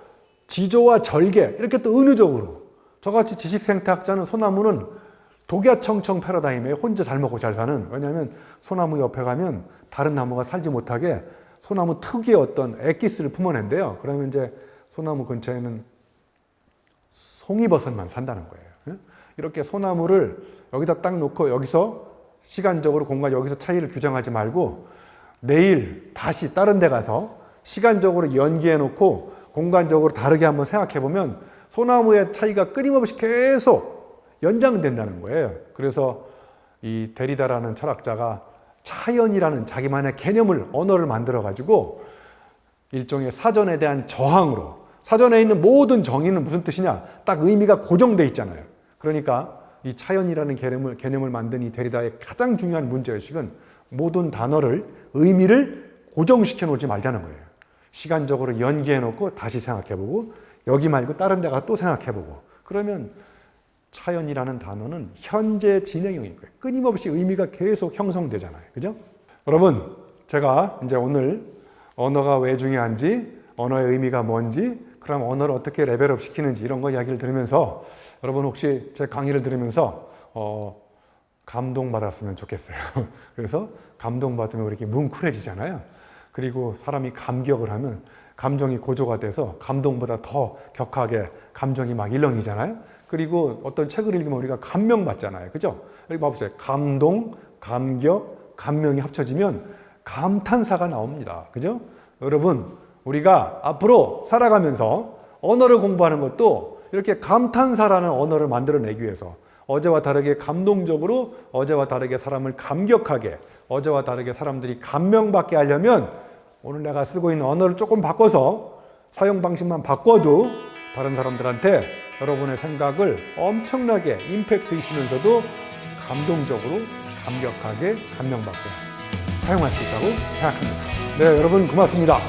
지조와 절개 이렇게 또 은유적으로, 저같이 지식생태학자는 소나무는 독야청청 패러다임에 혼자 잘 먹고 잘 사는, 왜냐하면 소나무 옆에 가면 다른 나무가 살지 못하게 소나무 특유의 어떤 엑기스를 품어낸대요. 그러면 이제 소나무 근처에는 송이버섯만 산다는 거예요. 이렇게 소나무를 여기다 딱 놓고 여기서 시간적으로 공간 여기서 차이를 규정하지 말고 내일 다시 다른 데 가서 시간적으로 연기해 놓고 공간적으로 다르게 한번 생각해 보면 소나무의 차이가 끊임없이 계속 연장된다는 거예요. 그래서 이 데리다라는 철학자가 차연이라는 자기만의 개념을, 언어를 만들어 가지고 일종의 사전에 대한 저항으로, 사전에 있는 모든 정의는 무슨 뜻이냐, 딱 의미가 고정돼 있잖아요. 그러니까 이 차연이라는 개념을 만든 이 데리다의 가장 중요한 문제의식은 모든 단어를, 의미를 고정시켜 놓지 말자는 거예요. 시간적으로 연기해 놓고 다시 생각해 보고 여기 말고 다른 데 가서 또 생각해 보고, 그러면 차연이라는 단어는 현재 진행형인 거예요. 끊임없이 의미가 계속 형성되잖아요. 그죠? 여러분, 제가 이제 오늘 언어가 왜 중요한지, 언어의 의미가 뭔지, 그럼 언어를 어떻게 레벨업 시키는지 이런 거 이야기를 들으면서 여러분 혹시 제 강의를 들으면서 감동받았으면 좋겠어요. 그래서 감동받으면 이렇게 뭉클해지잖아요. 그리고 사람이 감격을 하면 감정이 고조가 돼서 감동보다 더 격하게 감정이 막 일렁이잖아요. 그리고 어떤 책을 읽으면 우리가 감명받잖아요. 그죠? 여기 봐보세요. 감동, 감격, 감명이 합쳐지면 감탄사가 나옵니다. 그죠? 여러분, 우리가 앞으로 살아가면서 언어를 공부하는 것도 이렇게 감탄사라는 언어를 만들어내기 위해서 어제와 다르게 감동적으로, 어제와 다르게 사람을 감격하게, 어제와 다르게 사람들이 감명받게 하려면 오늘 내가 쓰고 있는 언어를 조금 바꿔서 사용 방식만 바꿔도 다른 사람들한테 여러분의 생각을 엄청나게 임팩트 있으면서도 감동적으로, 감격하게, 감명받게 사용할 수 있다고 생각합니다. 네, 여러분 고맙습니다.